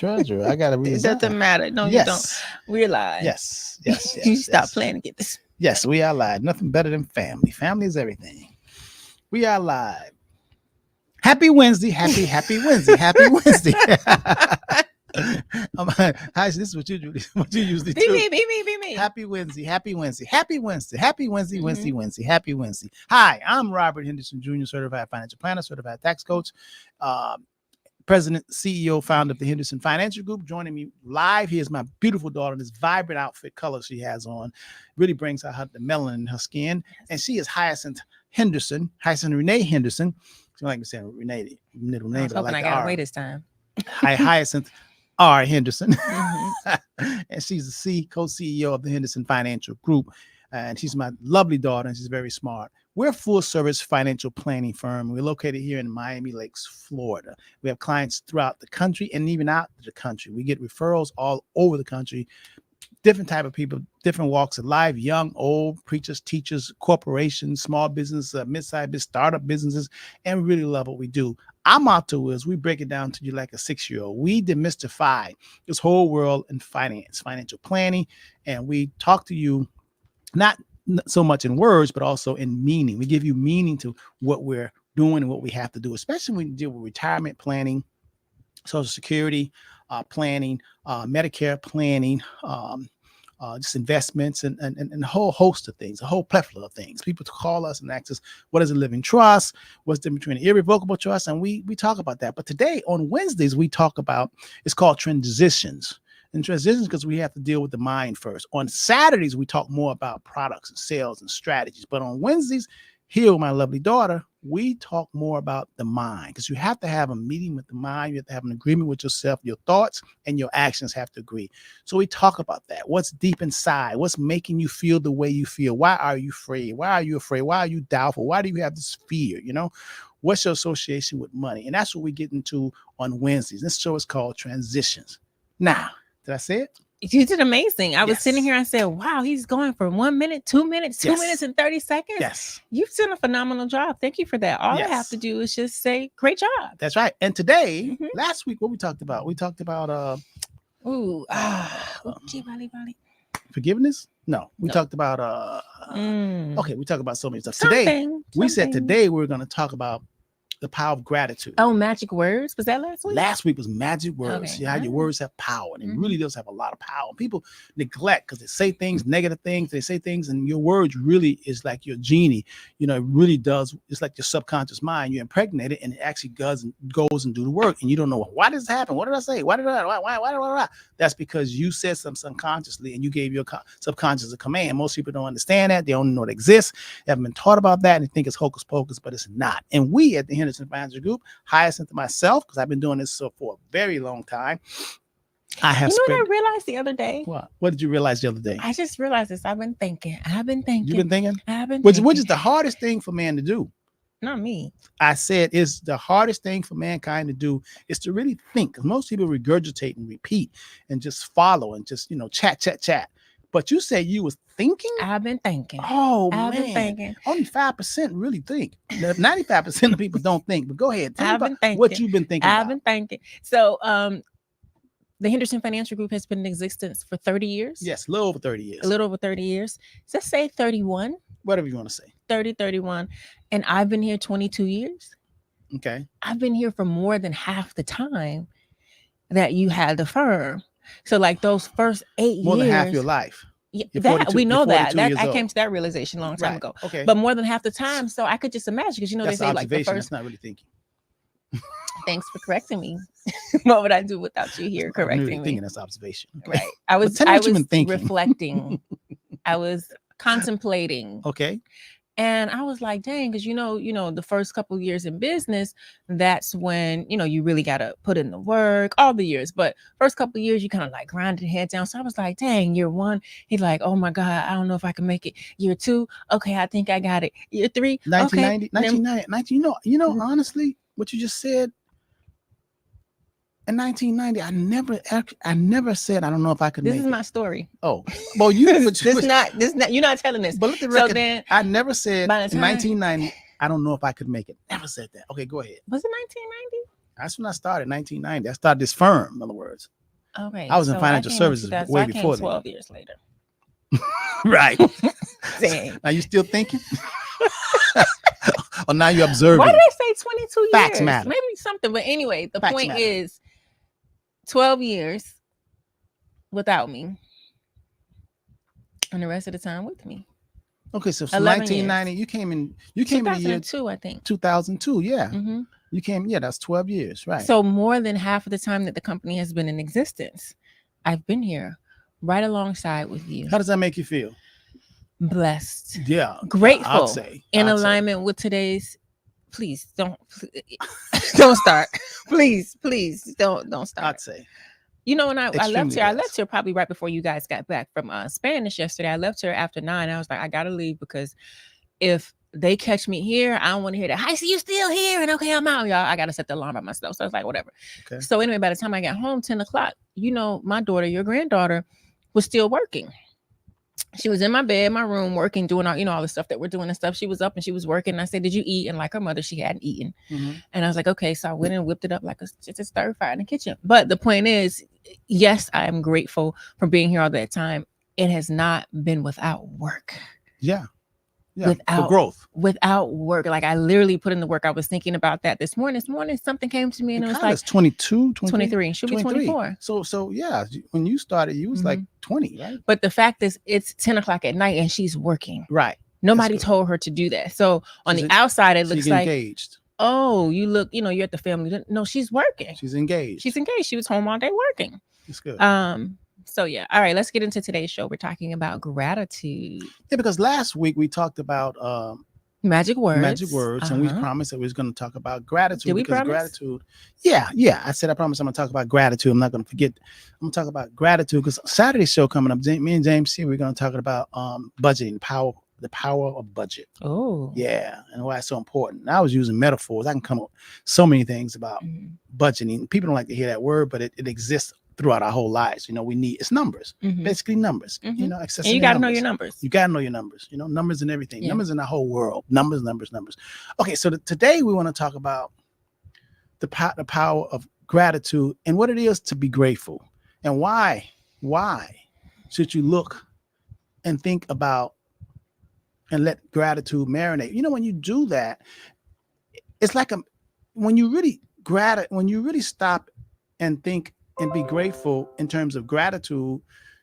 treasure. I gotta It resign. doesn't matter. No, you don't. Yes, We're live. yes, yes, You yes, stop yes. playing to get this. Yes, we are live. Nothing better than family. Family is everything. We are live. Happy Wednesday. Happy Wednesday. Happy Wednesday. Hi, this is what you usually Be do. me. Happy Wednesday. Happy Wednesday. Happy Wednesday. Happy Wednesday. Wednesday. Mhm. Wednesday. Happy Wednesday. Hi, I'm Robert Henderson Jr., certified financial planner, certified tax coach, president, CEO, founder of the Henderson Financial Group. Joining me live here is my beautiful daughter. This vibrant outfit color she has on really brings out the melanin in her skin. And she is Hyacinth Renee Henderson. She don't like me saying Renee, middle I name, was but I hoping like I the got R. away this time. Hi, Hyacinth R. Henderson. Mhm. And she's the co-CEO of the Henderson Financial Group. And she's my lovely daughter, and she's very smart. We're a full-service financial planning firm. We're located here in Miami Lakes, Florida. We have clients throughout the country and even out of the country. We get referrals all over the country, different type of people, different walks of life, young, old, preachers, teachers, corporations, small business, mid-sized business, startup businesses, and we really love what we do. Our motto is we break it down to you like a 6-year-old. We demystify this whole world in finance, financial planning, and we talk to you not so much in words, but also in meaning. We give you meaning to what we're doing and what we have to do, especially when you deal with retirement planning, Social Security planning, Medicare planning, just investments and a whole host of things, a whole plethora of things. People call us and ask us, what is a living trust? What's the difference between an irrevocable trust? And we talk about that. But today on Wednesdays, we talk about, it's called transitions. And transitions because we have to deal with the mind first. On Saturdays, we talk more about products and sales and strategies. But on Wednesdays, here with my lovely daughter, we talk more about the mind because you have to have a meeting with the mind. You have to have an agreement with yourself. Your thoughts and your actions have to agree. So we talk about that. What's deep inside? What's making you feel the way you feel? Why are you afraid? Why are you afraid? Why are you doubtful? Why do you have this fear? You know, what's your association with money? And that's what we get into on Wednesdays. This show is called Transitions. Now, did I say it? You did amazing. I was Yes. sitting here. I said, "Wow, he's going for 1 minute, 2 minutes, 2 Yes. minutes and 30 seconds." Yes, You've done a phenomenal job. Thank you for that. All I have Yes. to do is just say, "Great job." that's right. And today, Mhm. last week, what we talked about? We talked about Ooh, gee, Bali. forgiveness. No, we No. talked about okay, we talked about so many stuff. Today, we said Something. today we're going to talk about the power of gratitude. Oh, magic words. Was that last week? Last week was magic words. Okay. See how your words have power, and it Mhm. really does have a lot of power. People neglect because they say things, negative things. They say things, and your words really is like your genie. You know, it really does. It's like your subconscious mind. You impregnate it, and it actually goes and do the work. And you don't know why does this happen. What did I say? Why? That's because you said something subconsciously, and you gave your subconscious a command. Most people don't understand that. They don't know it exists. They haven't been taught about that, and they think it's hocus pocus, but it's not. And we at the Henderson Financial Group, Hyacinth and myself, because I've been doing this for a very long time. I have You know spent. what I realized the other day? What did you realize the other day? I just realized this. I've been thinking. You've been thinking? I've been Which thinking. is the hardest thing for man to do. Not me. I said it's the hardest thing for mankind to do is to really think. Because most people regurgitate and repeat and just follow and just, chat. But you said you was thinking? I've been thinking. Oh, I've been man. thinking. Only 5% really think. 95% of people don't think. But go ahead. Tell me I've been about thinking. what you've been thinking I've about. been thinking. So, the Henderson Financial Group has been in existence for 30 years. Yes, a little over 30 years. A little over 30 years. Let's say 31. Whatever you want to say. 30, 31. And I've been here 22 years. Okay. I've been here for more than half the time that you had the firm. So, like those first 8 years. More than half your life. Yeah, You're that 42 we know you're that. 42 years I old. came to that realization a long time Right. ago. Okay. But more than half the time, so I could just imagine because they that's say like the observation. first. That's not really thinking. Thanks for correcting me. What would I do without you here I'm correcting really me? thinking that's observation. Okay. Right. I was. tell me I what you've was been thinking. reflecting. I was contemplating. Okay. And I was like, dang, because the first couple of years in business, that's when you really gotta put in the work, all the years. But first couple of years, you kind of like grinded your head down. So I was like, dang, year one, he's like, oh my God, I don't know if I can make it. Year two, okay, I think I got it. Year three, 1990, okay. Then- 1990. Honestly, what you just said. In 1990, I never said I don't know if I could This make is it. my story. Oh, well, you. This not. You're not telling this. But let the So record. then, I never said by the in time- 1990. I don't know if I could make it. Never said that. Okay, go ahead. was it 1990? That's when I started, 1990. I started this firm, in other words. Okay. I was in so financial came in services 2000, way I came before then. 12 years later. Right. Dang. Now you still thinking? Or now you're observing? Why did I say 22 Facts years? matter. Maybe something. But anyway, the Facts point matter. is 12 years without me. And the rest of the time with me. Okay, so from 11 1990, years. you came in the year 2002, I think. 2002. Yeah. hmm You came, yeah, that's 12 years, right? So more than half of the time that the company has been in existence, I've been here right alongside with you. How does that make you feel? Blessed. Yeah. Grateful. I'd say. In alignment with today's. Please don't start. Please don't start. I'd say. You know, when I left Extremely here, I blessed. left here probably right before you guys got back from Spanish yesterday. I left here after 9. I was like, I gotta leave because if they catch me here, I don't want to hear that. I see you still here, and okay, I'm out, y'all. I gotta set the alarm by myself. So I was like, whatever. Okay. So anyway, by the time I got home, 10 o'clock, you know, my daughter, your granddaughter, was still working. She was in my bed, my room, working, doing all, you know, all the stuff that we're doing and stuff. She was up and she was working. And I said, did you eat? And like her mother, she hadn't eaten. Mhm. And I was like, okay. So I went and whipped it up like it's a stir fry in the kitchen. But the point is, yes, I am grateful for being here all that time. It has not been without work. Yeah. For growth. Without work. Like I literally put in the work. I was thinking about that this morning. Something came to me and it was like 22, 23. She'll be 24. So yeah, when you started, you was like 20, right? But the fact is, it's 10 o'clock at night and she's working. Right. Nobody told her to do that. So on She's the outside, it looks she's like, engaged. oh, you look, you know, you're at the family. No, she's working. She's engaged. She's engaged. She was home all day working. That's good. So yeah. All right, let's get into today's show. We're talking about gratitude. Yeah, because last week we talked about magic words. And we promised that we was going to talk about gratitude. Did we because promise? Gratitude. Yeah. I said I promise I'm going to talk about gratitude. I'm not going to forget. I'm going to talk about gratitude because Saturday's show coming up. Me and James here, we're going to talk about budgeting, the power of budget. Oh. Yeah, and why it's so important. And I was using metaphors. I can come up with so many things about budgeting. People don't like to hear that word, but it exists throughout our whole lives. You know, it's numbers, basically numbers. You know, and you got to know your numbers. You got to know your numbers. You know, numbers and everything. Yeah. Numbers in the whole world. Numbers. Okay, so today we want to talk about the power of gratitude and what it is to be grateful, and why should you look and think about and let gratitude marinate. You know, when you do that, it's like when you really stop and think and be grateful in terms of gratitude,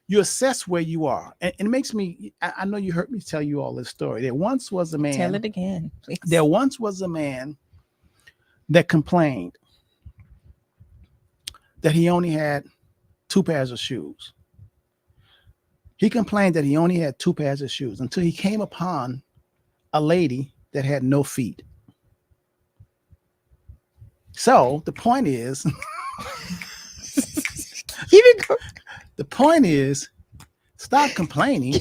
you assess where you are. And it makes me, I know you heard me tell you all this story. There once was a man. Tell it again, please. There once was a man that complained that he only had 2 pairs of shoes. He complained that he only had 2 pairs of shoes until he came upon a lady that had no feet. So the point is, stop complaining,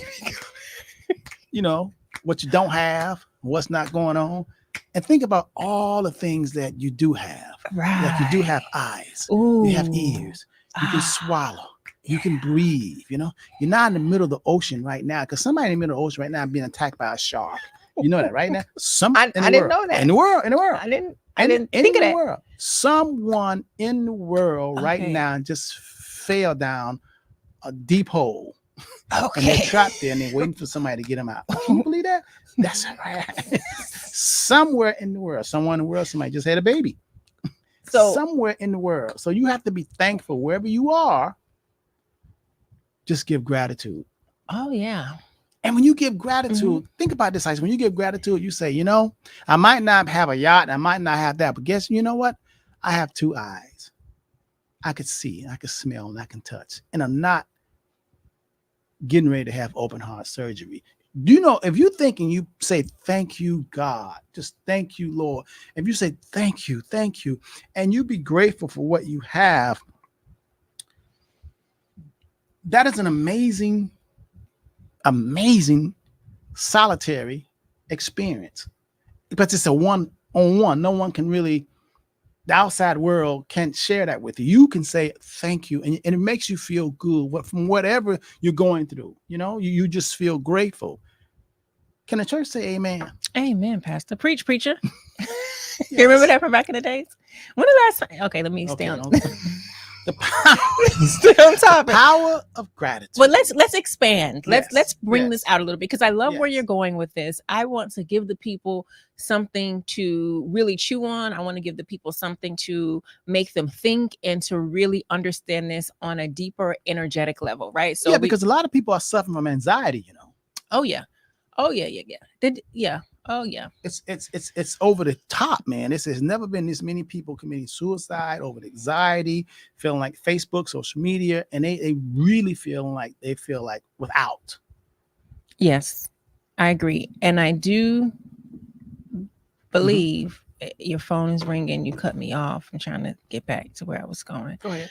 you know, what you don't have, what's not going on, and think about all the things that you do have. Right. Like you do have eyes, Ooh. you have ears, you can swallow. You can breathe, you know. You're not in the middle of the ocean right now because somebody in the middle of the ocean right now being attacked by a shark. You know that right now? I didn't know that. In the world. I didn't think of that. World. Someone in the world right now just fell down a deep hole. Okay. And they're trapped there and they're waiting for somebody to get them out. Can you believe that? That's right. Somewhere in the world, someone in the world, somebody just had a baby. So somewhere in the world. So you have to be thankful wherever you are. Just give gratitude. Oh, yeah. And when you give gratitude, think about this. When you give gratitude, you say, you know, I might not have a yacht. I might not have that. But guess, you know what? I have 2 eyes. I could see, I could smell, and I can touch. And I'm not getting ready to have open heart surgery. Do you know, if you're thinking, you say, thank you, God. Just thank you, Lord. If you say, thank you, and you be grateful for what you have, that is an amazing solitary experience because it's a one-on-one. No one can really, the outside world can't share that with you. You can say thank you, and it makes you feel good from whatever you're going through. You know, you just feel grateful. Can the church say amen? Amen, Pastor. Preach, preacher. You remember Yes. that from back in the days? When the last time? Okay, let me stay Okay, on. the power, Stay on topic. power of gratitude. But let's expand. Let's Yes, bring yes, this out a little bit because I love where yes. you're going with this. I want to give the people something to really chew on. I want to give the people something to make them think and to really understand this on a deeper energetic level, right? So Yeah, because a lot of people are suffering from anxiety. oh yeah. Oh yeah. Yeah. Oh yeah. It's over the top, man. This has never been this many people committing suicide over the anxiety, feeling like Facebook, social media, and they really feel like without. Yes. I agree. And I do believe your phone is ringing. You cut me off. I'm trying to get back to where I was going. Go ahead.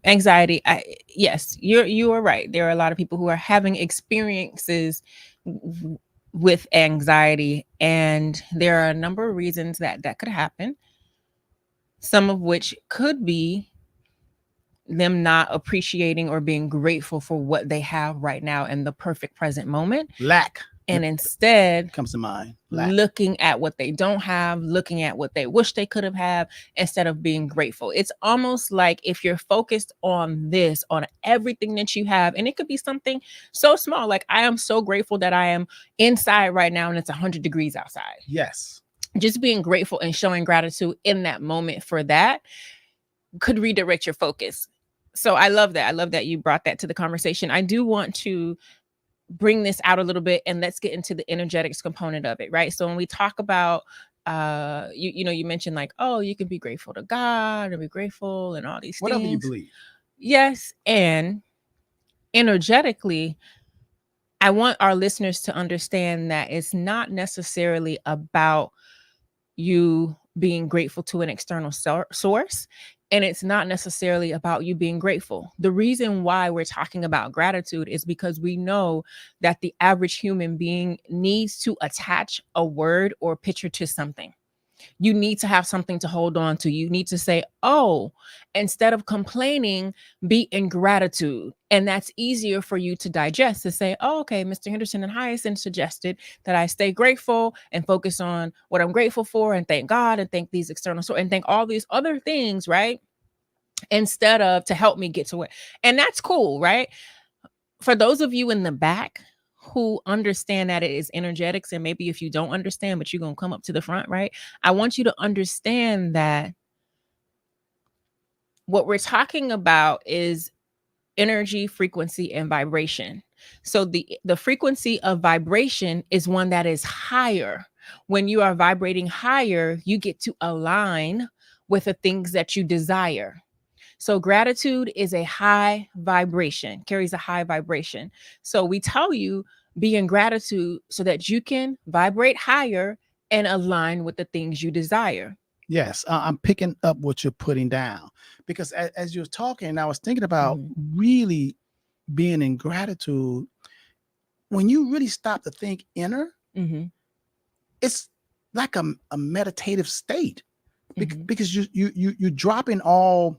Anxiety. Yes, you are right. There are a lot of people who are having experiences with anxiety, and there are a number of reasons that could happen. Some of which could be them not appreciating or being grateful for what they have right now in the perfect present moment, Lack and instead comes to mind. Lack. looking at what they don't have, looking at what they wish they could have had instead of being grateful. It's almost like if you're focused on this, on everything that you have, and it could be something so small, like I am so grateful that I am inside right now and it's 100 degrees outside. Yes. Just being grateful and showing gratitude in that moment for that could redirect your focus. So I love that. I love that you brought that to the conversation. I do want to bring this out a little bit and let's get into the energetics component of it, right? So when we talk about you mentioned like, oh, you can be grateful to God and be grateful and all these Whatever things. you believe. Yes, and energetically, I want our listeners to understand that it's not necessarily about you being grateful to an external source. And it's not necessarily about you being grateful. The reason why we're talking about gratitude is because we know that the average human being needs to attach a word or picture to something. You need to have something to hold on to. You need to say, oh, instead of complaining, be in gratitude. And that's easier for you to digest to say, oh, okay, Mr. Henderson and Hyacinth suggested that I stay grateful and focus on what I'm grateful for and thank God and thank these external sources and thank all these other things, right? Instead of to help me get to it. And that's cool, right? For those of you in the back who understand that it is energetics, and maybe if you don't understand, but you're going to come up to the front, right? I want you to understand that what we're talking about is energy, frequency, and vibration. So the frequency of vibration is one that is higher. When you are vibrating higher, you get to align with the things that you desire. So gratitude is a high vibration, carries a high vibration. So we tell you be in gratitude so that you can vibrate higher and align with the things you desire. Yes, I'm picking up what you're putting down because as you're talking, I was thinking about really being in gratitude. When you really stop to think inner, it's like a meditative state because you're dropping all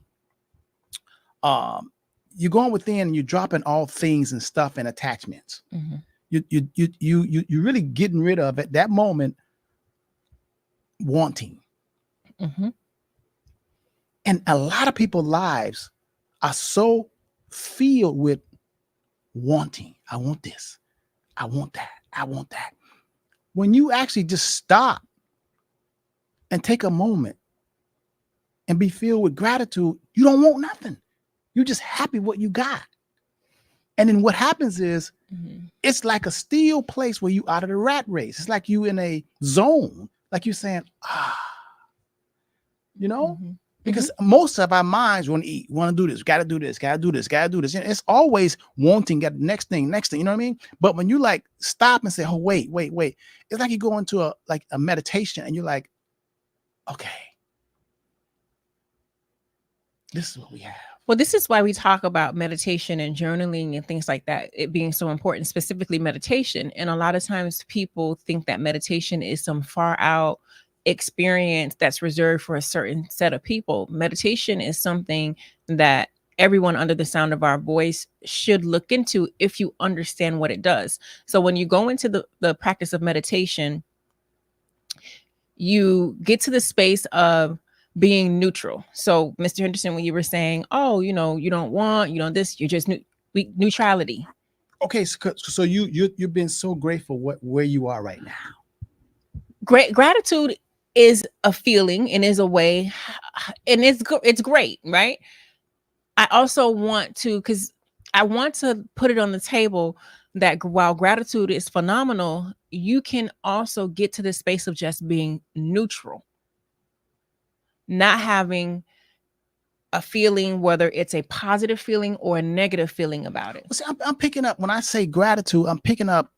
you're going within and you're dropping all things and stuff and attachments. You really getting rid of at that moment wanting. And a lot of people's lives are so filled with wanting. I want this. I want that. I want that. When you actually just stop and take a moment and be filled with gratitude, you don't want nothing. You're just happy what you got. And then what happens is it's like a still place where you out of the rat race. It's like you in a zone, like you're saying, because most of our minds want to eat, want to do this, got to do this, got to do this, got to do this. And it's always wanting, got the next thing, you know what I mean? But when you like stop and say, oh, wait, it's like you go into a meditation and you're like, okay, this is what we have. Well, this is why we talk about meditation and journaling and things like that, it being so important, specifically meditation. And a lot of times people think that meditation is some far out experience that's reserved for a certain set of people. Meditation is something that everyone under the sound of our voice should look into if you understand what it does. So when you go into the practice of meditation, you get to the space of being neutral. So, Mr. Henderson, when you were saying, oh, you don't want, this, you're just neutrality. Okay, so you've been so grateful where you are right now. Great gratitude is a feeling and is a way, and it's great, right? I also want to, because I want to put it on the table that while gratitude is phenomenal, you can also get to the space of just being neutral, not having a feeling, whether it's a positive feeling or a negative feeling about it. See, I'm picking up when I say gratitude. I'm picking up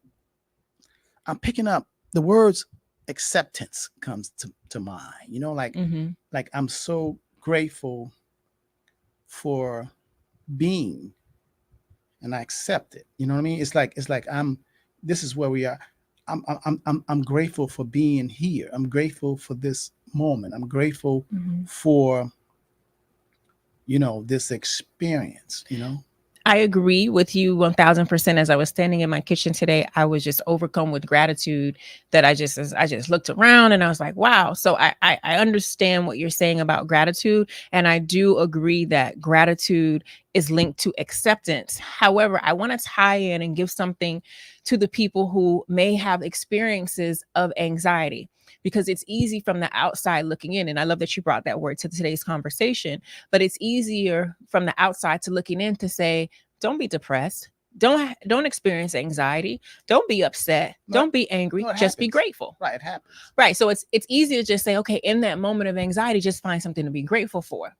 the words acceptance comes to mind. Like I'm so grateful for being, and I accept it. You know what I mean? It's like this is where we are. I'm grateful for being here. I'm grateful for this moment. I'm grateful for this experience. I agree with you 1000%. As I was standing in my kitchen today, I was just overcome with gratitude that I just looked around and I was like, wow. So I understand what you're saying about gratitude. And I do agree that gratitude is linked to acceptance. However, I want to tie in and give something to the people who may have experiences of anxiety, because it's easy from the outside looking in. And I love that you brought that word to today's conversation, but it's easier from the outside to looking in to say, don't be depressed. Don't experience anxiety. Don't be upset. Don't be angry. Just be grateful. Right. It happens. Right. So it's easy to just say, okay, in that moment of anxiety, just find something to be grateful for,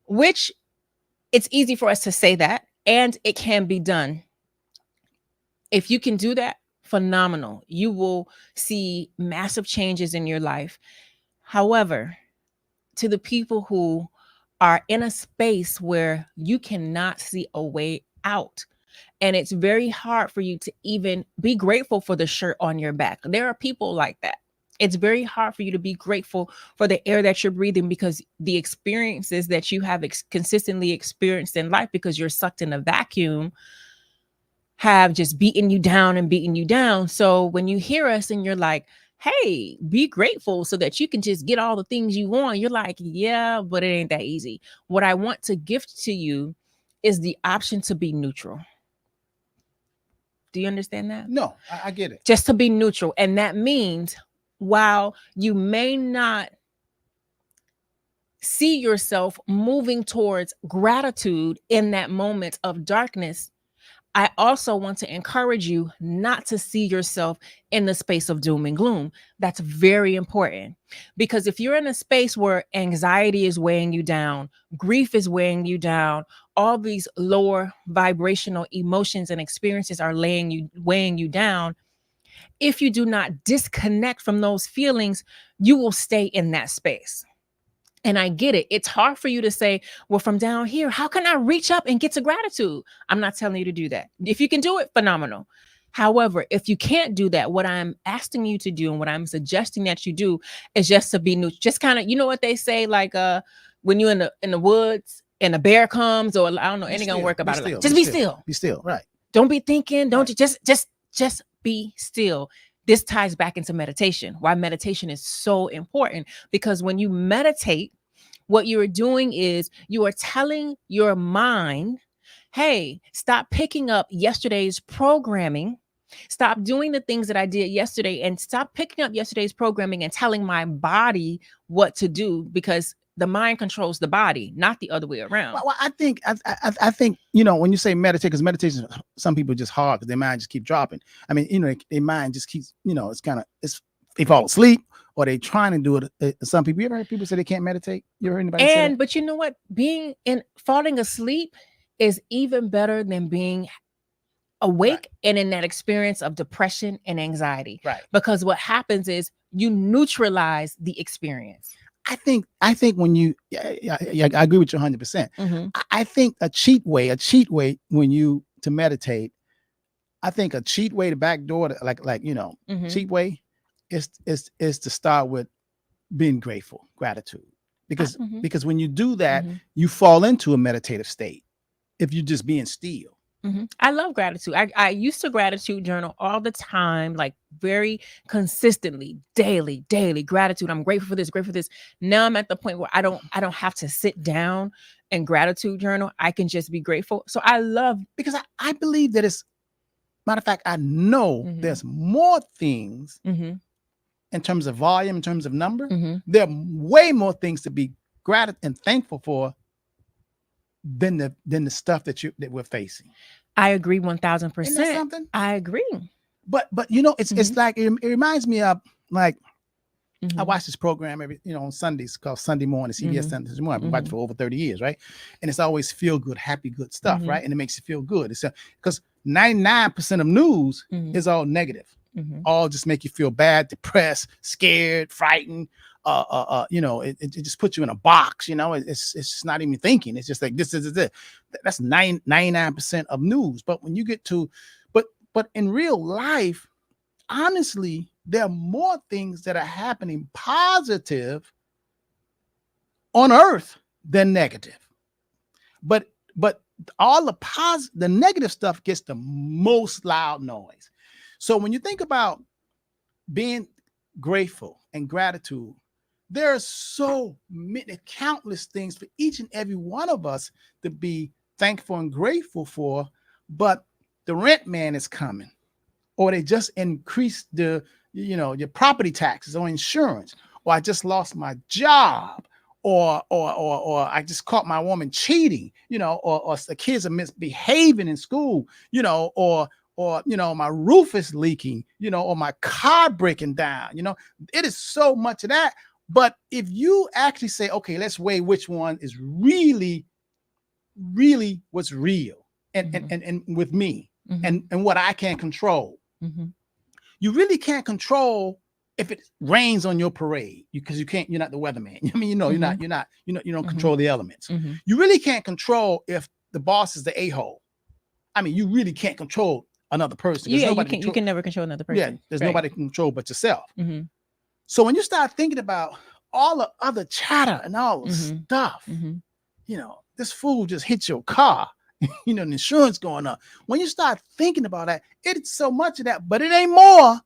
which it's easy for us to say that, and it can be done. If you can do that, phenomenal. You will see massive changes in your life. However, to the people who are in a space where you cannot see a way out, and it's very hard for you to even be grateful for the shirt on your back. There are people like that. It's very hard for you to be grateful for the air that you're breathing, because the experiences that you have consistently experienced in life, because you're sucked in a vacuum, have just beaten you down and beaten you down. So when you hear us and you're like, hey, be grateful so that you can just get all the things you want, you're like, yeah, but it ain't that easy. What I want to gift to you is the option to be neutral. Do you understand that? No, I get it. Just to be neutral. And that means while you may not see yourself moving towards gratitude in that moment of darkness, I also want to encourage you not to see yourself in the space of doom and gloom. That's very important, because if you're in a space where anxiety is weighing you down, grief is weighing you down, all these lower vibrational emotions and experiences are weighing you down, if you do not disconnect from those feelings, you will stay in that space. And I get it. It's hard for you to say, well, from down here, how can I reach up and get to gratitude? I'm not telling you to do that. If you can do it, phenomenal. However, if you can't do that, what I'm asking you to do and what I'm suggesting that you do is just to be neutral. Just kind of, you know what they say, like when you're in the woods and a bear comes, or I don't know, anything gonna work about it. Like, just be still. Be still. Right. Don't be thinking. Don't just be still. This ties back into meditation. Why meditation is so important, because when you meditate, what you're doing is you are telling your mind, hey, stop picking up yesterday's programming. Stop doing the things that I did yesterday, and stop picking up yesterday's programming and telling my body what to do, because the mind controls the body, not the other way around. Well, I think when you say meditate, because meditation, some people just hard because their mind just keep dropping. I mean, their mind just keeps, they fall asleep or they trying to do it. Some people, you ever heard people say they can't meditate? You ever heard anybody say that? But you know what? Falling asleep is even better than being awake and in that experience of depression and anxiety. Right. Because what happens is you neutralize the experience. I think when you, I agree with you 100%. Mm-hmm. I think a cheat way when you to meditate, I think a cheat way to backdoor, Mm-hmm. cheat way is to start with being grateful, gratitude, because when you do that, Mm-hmm. you fall into a meditative state if you're just being still. I love gratitude. I used to gratitude journal all the time, like very consistently, daily gratitude. I'm grateful for this, grateful for this. Now I'm at the point where I don't have to sit down and gratitude journal. I can just be grateful. So I love. Because I believe that it's, matter of fact, I know Mhm. there's more things Mhm, in terms of volume, in terms of number. mhm. There are way more things to be grateful and thankful for than the stuff that we're facing. I agree Isn't that 1000%. something? I agree. But you know, it's Mhm. like it reminds me of, like, I Mhm, watch this program every, on Sundays, called Sunday Morning, CBS Mhm. Sunday Morning. I've been watching Mhm. for over 30 years, right? And it's always feel good, happy, good stuff, Mhm. right? And it makes you feel good. It's because 99% of news Mhm. is all negative, Mhm. all just make you feel bad, depressed, scared, frightened. It just puts you in a box. It's just not even thinking. It's just like this is it. That's 99% of news. But when you get to, but in real life, honestly, there are more things that are happening positive on earth than negative. But all the negative stuff gets the most loud noise. So when you think about being grateful and gratitude, there are so many countless things for each and every one of us to be thankful and grateful for. But the rent man is coming, or they just increased your property taxes or insurance, or I just lost my job, or I just caught my woman cheating, or the kids are misbehaving in school, or my roof is leaking, or my car breaking down. It is so much of that. But if you actually say, okay, let's weigh which one is really, really what's real, and with me, Mhm. and what I can control. Mhm. You really can't control if it rains on your parade, because you're not the weatherman. I mean, Mhm. you don't Mhm. control the elements. Mhm. You really can't control if the boss is the a-hole. I mean, you really can't control another person, because Yeah, you nobody can. You control. can never control another Yeah, person. there's Right. nobody can control but yourself. Mhm. So when you start thinking about all the other chatter and all the Mhm. stuff, Mhm. this fool just hit your car, the insurance going up. When you start thinking about that, it's so much of that, but it ain't more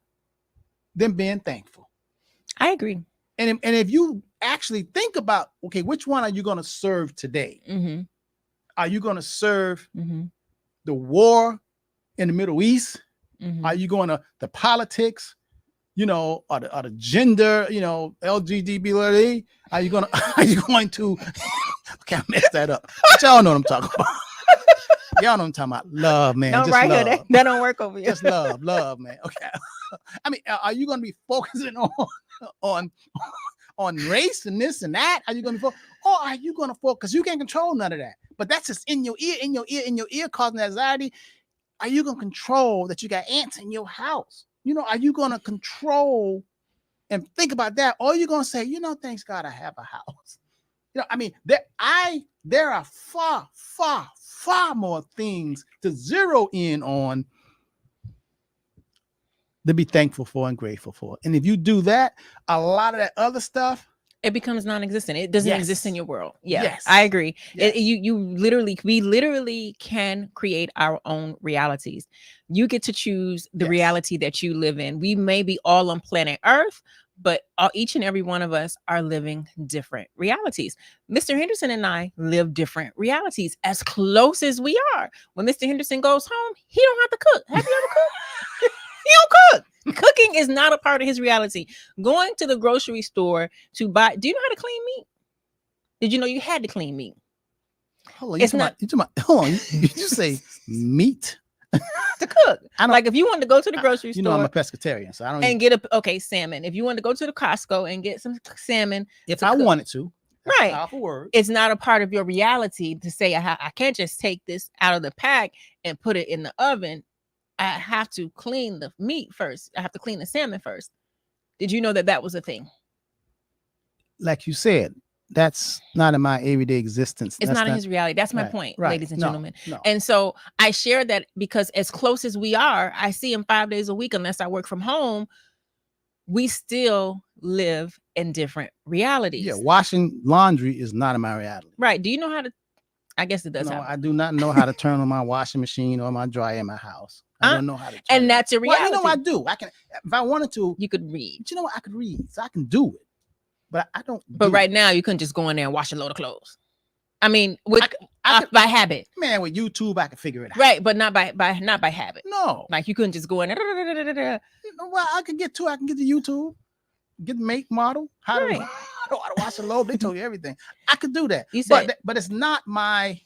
than being thankful. I agree. And if you actually think about, okay, which one are you going to serve today? Mhm. Are you going to serve Mhm. the war in the Middle East? Are Mhm. you going to the politics, or the gender, LGBT? Are you going to, okay, I messed that up. But y'all know what I'm talking about. Y'all know what I'm talking about. Love, man. No, Just right here. love. That don't work over here. Just love, man. Okay. I mean, are you going to be focusing on on race and this and that? Are you going to focus, or are you going to focus? Because you can't control none of that. But that's just in your ear, causing anxiety. Are you going to control that you got ants in your house? Are you going to control and think about that? Or are you going to say, thanks God I have a house? I mean, there are far, far, far more things to zero in on, to be thankful for and grateful for. And if you do that, a lot of that other stuff, It becomes non-existent. It doesn't exist in yes, your world. Yeah, yes, I agree. yes. We literally can create our own realities. You get to choose the Yes. reality that you live in. We may be all on planet Earth, but each and every one of us are living different realities. Mr. Henderson and I live different realities as close as we are. When Mr. Henderson goes home, he don't have to cook. Have you ever cooked? He don't cook. Cooking is not a part of his reality. Going to the grocery store to buy. Do you know how to clean meat? Did you know you had to clean meat? Hold on, It's not hold on. You say meat? to cook. I don't. Like if you wanted to go to the grocery I'm a store pescatarian, so I don't. and get salmon. If you wanted to go to the Costco and get some salmon, If to I cook, wanted to, that's right? powerful word. It's not a part of your reality to say I can't just take this out of the pack and put it in the oven. I have to clean the meat first. I have to clean the salmon first. Did you know that was a thing? Like you said, that's not in my everyday existence. It's That's not in his reality. That's my right, point, right. ladies and No, gentlemen. no. And so I share that because as close as we are, I see him 5 days a week, unless I work from home, we still live in different realities. Yeah, washing laundry is not in my reality. Right. Do you know how to I guess it does No, have. I do not know how to turn on my washing machine or my dryer in my house. I don't know how to turn and it. that's a reality. Well, I do. I can, if I wanted to. You could read. But you know what? I could read, so I can do it. But I don't. But right now, you couldn't just go in there and wash a load of clothes. I mean, with by habit. Man, with YouTube, I can figure it out. Right, but not by habit. No, like you couldn't just go in. Well, I can get to. I can get to YouTube, get the make, model, how to wash a load. They told you everything. I could do that. You said, but it's not my.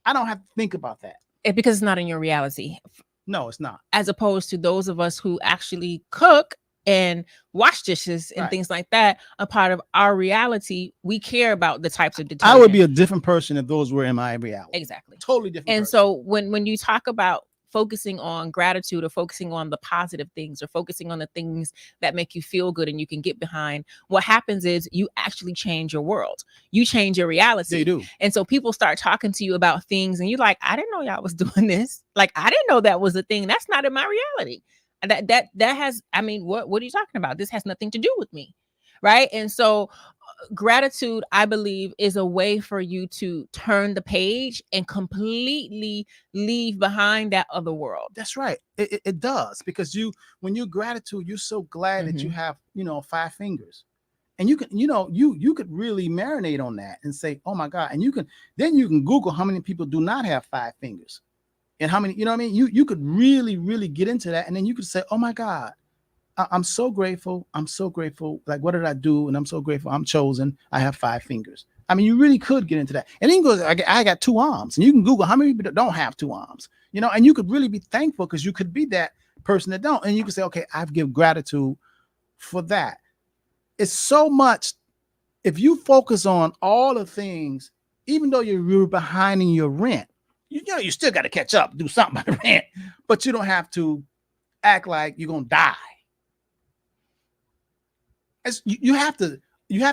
I don't have to think about that. Because it's not in your reality. No, it's not. As opposed to those of us who actually cook and wash dishes and things like that, a part of our reality, we care about the types of detergent. I would be a different person if those were in my reality. Exactly. Totally different. And so when you talk about focusing on gratitude or focusing on the positive things or focusing on the things that make you feel good and you can get behind, what happens is you actually change your world. You change your reality. They do. And so people start talking to you about things and you're like, I didn't know y'all was doing this. Like, I didn't know that was a thing. That's not in my reality. That has, I mean, what are you talking about? This has nothing to do with me. Right. And so gratitude, I believe, is a way for you to turn the page and completely leave behind that other world. That's right. It does, because when you're gratitude, you're so glad that you have, 5 fingers, and you can, you could really marinate on that and say, oh my God. And you can Google how many people do not have 5 fingers and how many, you know what I mean? You could really, really get into that. And then you could say, oh my God, I'm so grateful. I'm so grateful. Like, what did I do? And I'm so grateful. I'm chosen. I have 5 fingers. I mean, you really could get into that. And then you go, I got 2 arms. And you can Google how many people don't have 2 arms, and you could really be thankful because you could be that person that don't. And you can say, okay, I give gratitude for that. It's so much. If you focus on all the things, even though you're behind in your rent, you still got to catch up, do something by the rent, but you don't have to act like you're going to die. You have to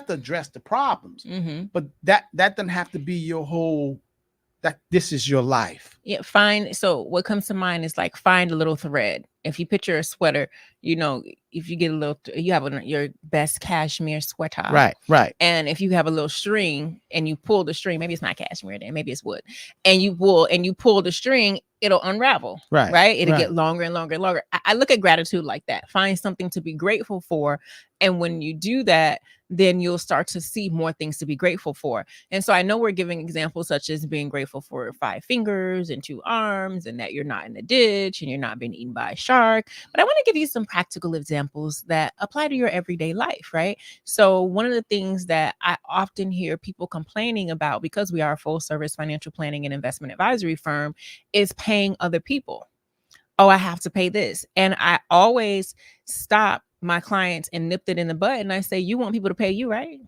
address the problems, but that doesn't have to be your whole. That this is your life. Yeah, so what comes to mind is like find a little thread. If you picture a sweater, if you get you have your best cashmere sweater, right. And if you have a little string and you pull the string, maybe it's not cashmere, then maybe it's wood, and you pull the string, it'll unravel, right? It'll get longer and longer and longer. I look at gratitude like that. Find something to be grateful for, and when you do that, then you'll start to see more things to be grateful for. And so I know we're giving examples such as being grateful for 5 fingers and 2 arms, and that you're not in the ditch and you're not being eaten by a shark. But I want to give you some practical examples that apply to your everyday life, right? So one of the things that I often hear people complaining about, because we are a full service financial planning and investment advisory firm, is paying other people. Oh, I have to pay this. And I always stop my clients and nipped it in the butt. And I say, you want people to pay you, right?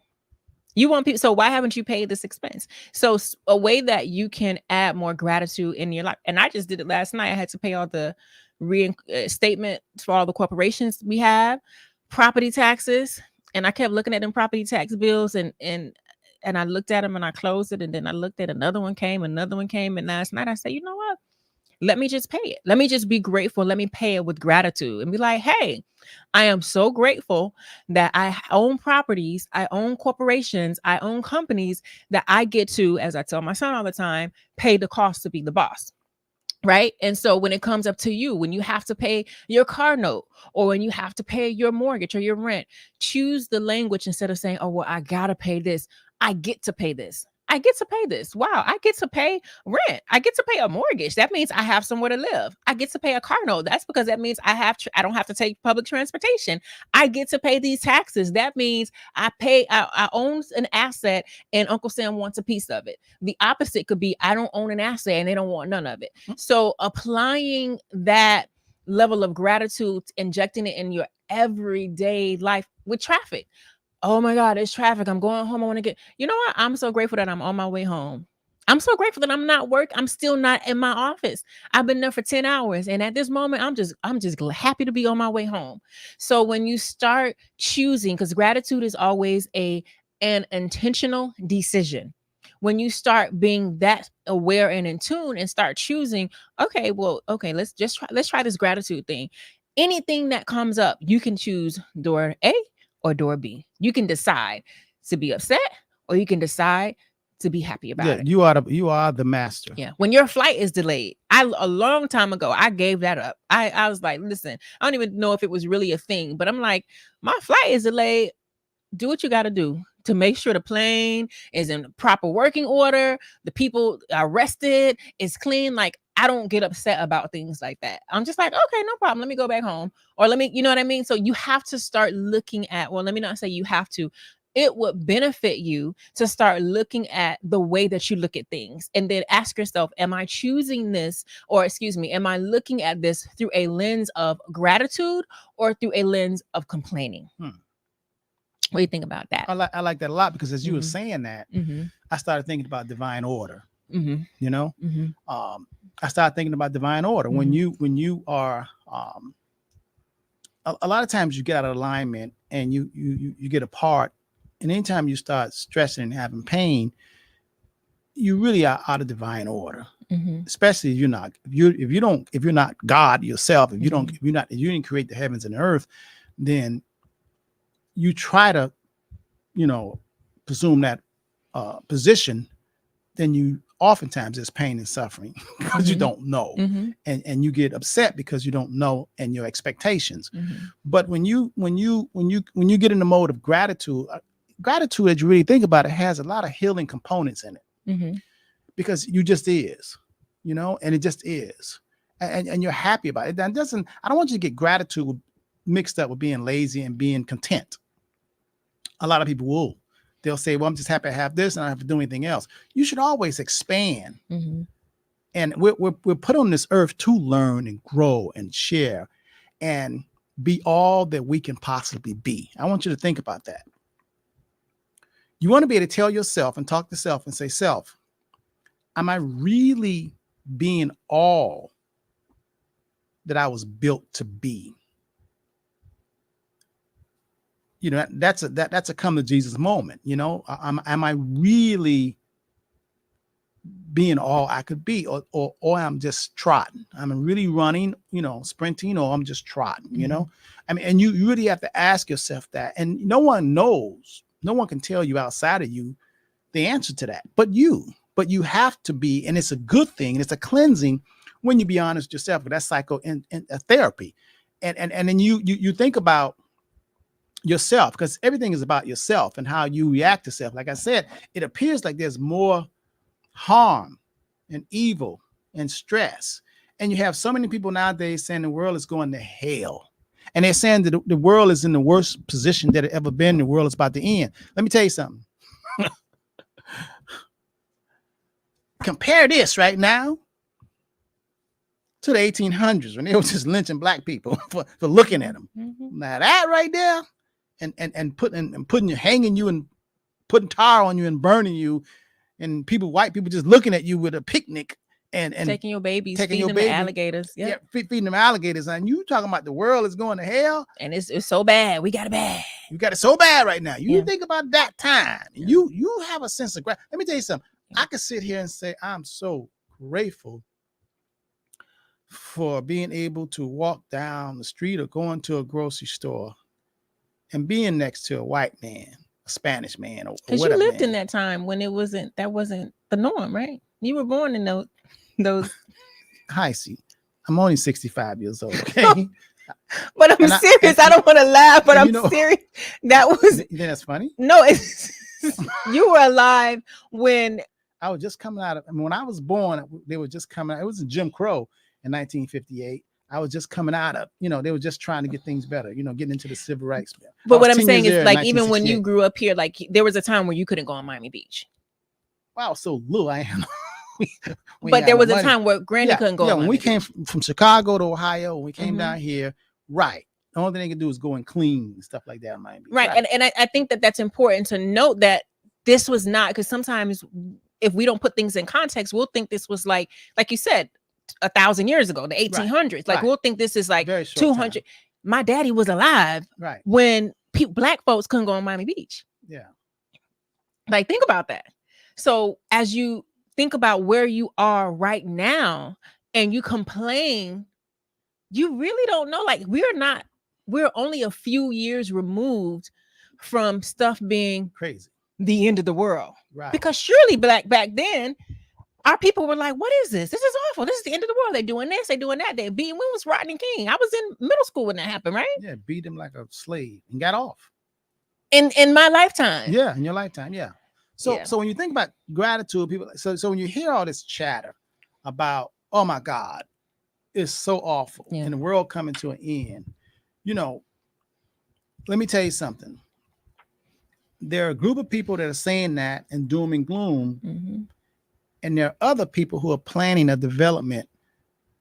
You want people. So why haven't you paid this expense? So a way that you can add more gratitude in your life. And I just did it last night. I had to pay all the reinstatement for all the corporations we have, property taxes. And I kept looking at them property tax bills and I looked at them and I closed it. And then I looked at another one came. And last night I said, you know what? Let me just pay it. Let me just be grateful. Let me pay it with gratitude and be like, hey, I am so grateful that I own properties, I own corporations, I own companies that I get to, as I tell my son all the time, pay the cost to be the boss. Right. And so when it comes up to you, when you have to pay your car note or when you have to pay your mortgage or your rent, choose the language instead of saying, oh, well, I got to pay this. I get to pay this. I get to pay this. Wow. I get to pay rent. I get to pay a mortgage. That means I have somewhere to live. I get to pay a car note. That's because that means I don't have to take public transportation. I get to pay these taxes. That means I own an asset and Uncle Sam wants a piece of it. The opposite could be I don't own an asset and they don't want none of it. So applying that level of gratitude, injecting it in your everyday life with traffic. Oh my God, it's traffic. I'm going home. I want to you know what? I'm so grateful that I'm on my way home. I'm so grateful that I'm not I'm still not in my office. I've been there for 10 hours. And at this moment, I'm just happy to be on my way home. So when you start choosing, because gratitude is always an intentional decision. When you start being that aware and in tune and start choosing, okay, let's try this gratitude thing. Anything that comes up, you can choose door A or door B. You can decide to be upset or you can decide to be happy about Yeah, it. you are the master. Yeah. When your flight is delayed, a long time ago, I gave that up. I was like, listen, I don't even know if it was really a thing, but I'm like, my flight is delayed. Do what you got to do to make sure the plane is in proper working order. The people are rested, it's clean. Like, I don't get upset about things like that. I'm just like, okay, no problem. Let me go back home. Or let me, you know what I mean? So you have to start looking at, well, let me not say you have to. It would benefit you to start looking at the way that you look at things and then ask yourself, am I choosing this, or excuse me, am I looking at this through a lens of gratitude or through a lens of complaining? What do you think about that? I like that a lot, because as you were Mhm. saying that, Mm-hmm. I started thinking about divine order. Mm-hmm. You know, Mm-hmm. I started thinking about divine order. When you are a lot of times you get out of alignment and you get apart, and anytime you start stressing and having pain, you really are out of divine order. Mm-hmm. Especially if you're not God yourself, if you don't, Mhm. if you didn't create the heavens and the earth, then you try to, presume that position, then you oftentimes there's pain and suffering because you Mhm. don't know, Mm-hmm. and you get upset because you don't know and your expectations. Mm-hmm. But when you get in the mode of gratitude, gratitude, as you really think about it, has a lot of healing components in it, Mm-hmm. because you just is, and it just is, and you're happy about it. That doesn't. I don't want you to get gratitude mixed up with being lazy and being content. A lot of people will. They'll say, well, I'm just happy to have this and I don't have to do anything else. You should always expand. Mm-hmm. And we're put on this earth to learn and grow and share and be all that we can possibly be. I want you to think about that. You want to be able to tell yourself and talk to self and say, self, am I really being all that I was built to be? That's a come to Jesus moment. Am I really being all I could be, or I'm just trotting? I'm really running, sprinting, or I'm just trotting, I mean, and you really have to ask yourself that. And no one can tell you outside of you the answer to that, but you have to be, and it's a good thing. And it's a cleansing when you be honest with yourself. But that's psycho and therapy. And then you think about yourself, because everything is about yourself and how you react to self. Like I said, it appears like there's more harm and evil and stress, and you have so many people nowadays saying the world is going to hell, and they're saying that the world is in the worst position that it ever been. The world is about to end. Let me tell you something. Compare this right now to the 1800s, when they were just lynching black people for looking at them. Mm-hmm. Now that right there, and putting you, hanging you, and putting tar on you and burning you, and white people just looking at you with a picnic and Taking your babies, taking feeding your them baby. to alligators. Yeah, feeding them alligators. And you talking about the world is going to hell, And it's so bad. We got it bad. you got it so bad right now. You Yeah. think about that time. Yeah. You have a sense of gratitude. Let me tell you something. I could sit here and say I'm so grateful for being able to walk down the street or going to a grocery store and being next to a white man, a Spanish man, or Because you whatever. lived in that time when that wasn't the norm, right? You were born in those. Hi, see, I'm only 65 years old. Okay. But I'm serious. I don't want to laugh, but I'm serious. That was. You think that's funny? No, it's you were alive when I was just coming out of. I mean, when I was born, they were just coming out. It was in Jim Crow in 1958. I was just coming out of. They were just trying to get things better. Getting into the civil rights. But what I'm saying is, like, even when you grew up here, like, there was a time where you couldn't go on Miami Beach. Wow, so little I am. But there was a time where Granny couldn't go. Yeah, when we came from Chicago to Ohio, when we came down here, right. The only thing they could do is go and clean and stuff like that in Miami Beach. Right. And I think that's important to note, that this was not, because sometimes if we don't put things in context, we'll think this was like you said, 1,000 years ago, the 1800s. Like, we'll think this is like 200. Time. My daddy was alive when black folks couldn't go on Miami Beach. Yeah. Like, think about that. So as you think about where you are right now and you complain, you really don't know. Like, we're only a few years removed from stuff being crazy. the end of the world. Right. Because surely back then, our people were like, what is this? This is awful. This is the end of the world. They're doing this, they're doing that. They're beating. When was Rodney King? I was in middle school when that happened, right? Yeah, beat him like a slave and got off. In my lifetime. Yeah, in your lifetime. Yeah. So Yeah. so when you think about gratitude, people so when you hear all this chatter about, oh my God, it's so awful Yeah. and the world coming to an end, you know, let me tell you something. There are a group of people that are saying that and doom and gloom, Mhm. and there are other people who are planning a development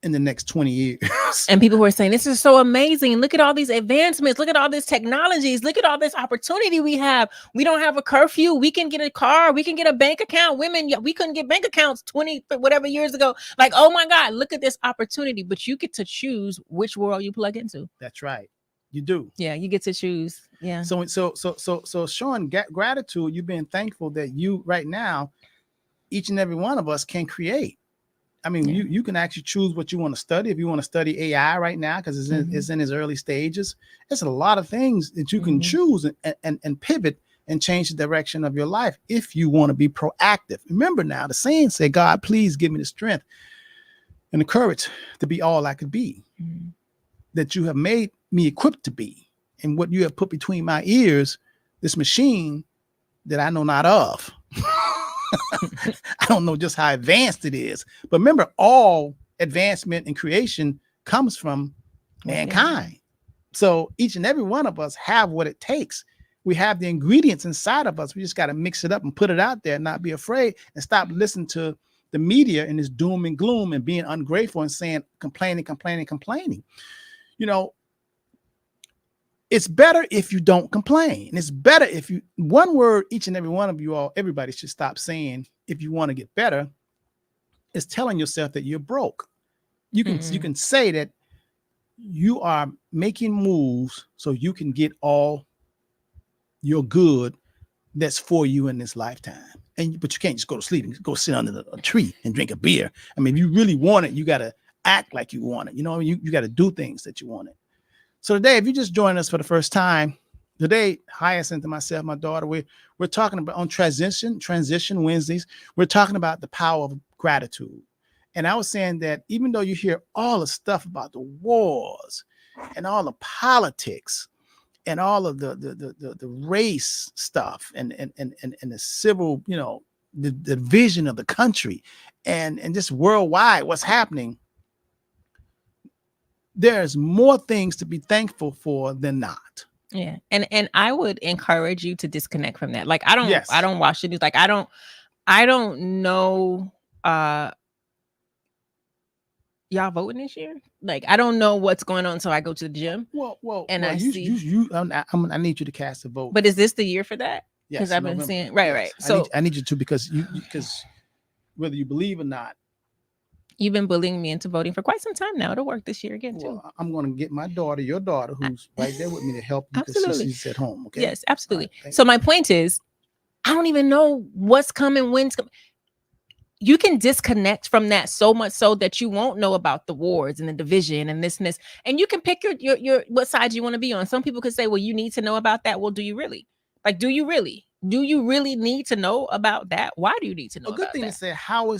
in the next 20 years. And people who are saying, this is so amazing. Look at all these advancements. Look at all these technologies. Look at all this opportunity we have. We don't have a curfew. We can get a car. We can get a bank account. Women, we couldn't get bank accounts 20 whatever years ago. Like, oh my God, look at this opportunity. But you get to choose which world you plug into. That's right. You do. Yeah, you get to choose. Yeah. So showing gratitude, you've been thankful that you right now, each and every one of us can create. I mean, Yeah. you can actually choose what you want to study. If you want to study AI right now, because it's in its early stages, there's a lot of things that you can choose and pivot and change the direction of your life if you want to be proactive. Remember now, the saying say, God, please give me the strength and the courage to be all I could be, that you have made me equipped to be. And what you have put between my ears, this machine that I know not of. I don't know just how advanced it is, but remember, all advancement and creation comes from mankind. So each and every one of us have what it takes. We have the ingredients inside of us. We just got to mix it up and put it out there and not be afraid and stop listening to the media and this doom and gloom and being ungrateful and saying, complaining. You know, it's better if you don't complain. It's better if you, one word each and every one of you all, everybody should stop saying if you want to get better, is telling yourself that you're broke. You can say that you are making moves so you can get all your good that's for you in this lifetime. But you can't just go to sleep and go sit under a tree and drink a beer. I mean, if you really want it, you got to act like you want it. You know, you got to do things that you want it. So today, if you just joined us for the first time, today, Hyacinth and myself, my daughter, we're talking about on transition Wednesdays. We're talking about the power of gratitude. And I was saying that even though you hear all the stuff about the wars and all the politics and all of the race stuff and the civil, you know, the division of the country and just worldwide, what's happening, there's more things to be thankful for than not. Yeah. And I would encourage you to disconnect from that. Like, I don't watch the news. Like, I don't know, y'all voting this year? Like, I don't know what's going on. So I go to the gym. And I need you to cast a vote. But is this the year for that? Because I've been seeing, right. So I need you to, because whether you believe or not, you've been bullying me into voting for quite some time now. It'll work this year again, too. Well, I'm going to get my daughter, your daughter, who's right there with me to help you because she's at home. Okay. Yes, absolutely. Right, so my point is, I don't even know what's coming, when's coming. You can disconnect from that so much so that you won't know about the wars and the division and this and this. And you can pick your what side you want to be on. Some people could say, well, you need to know about that. Well, do you really? Like, do you really? Do you really need to know about that? Why do you need to know? A good about thing that? to say, how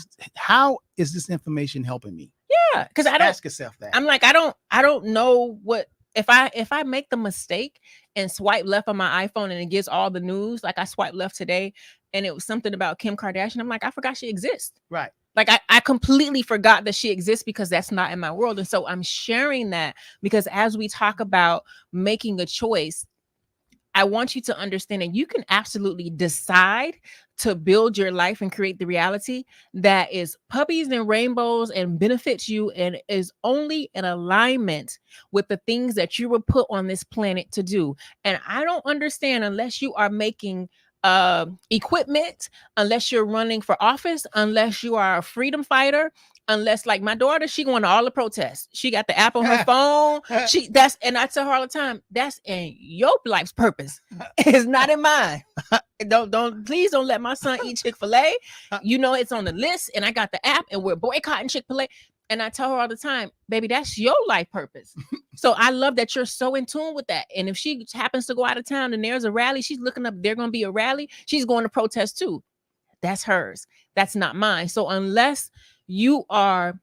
is this information helping me? Yeah, because I don't ask yourself that. I'm like, I don't know what if I make the mistake and swipe left on my iPhone and it gives all the news. Like, I swiped left today and it was something about Kim Kardashian. I'm like, I forgot she exists. Right. Like, I completely forgot that she exists because that's not in my world. And so I'm sharing that because as we talk about making a choice, I want you to understand that you can absolutely decide to build your life and create the reality that is puppies and rainbows and benefits you and is only in alignment with the things that you were put on this planet to do. And I don't understand unless you are making equipment, unless you're running for office, unless you are a freedom fighter, unless, like my daughter, she going to all the protests. She got the app on her phone. And I tell her all the time, that's in your life's purpose. It's not in mine. Please don't let my son eat Chick-fil-A. You know, it's on the list and I got the app and we're boycotting Chick-fil-A. And I tell her all the time, baby, that's your life purpose. So I love that you're so in tune with that. And if she happens to go out of town and there's a rally, she's looking up, there's going to be a rally, she's going to protest too. That's hers. That's not mine. So unless you are,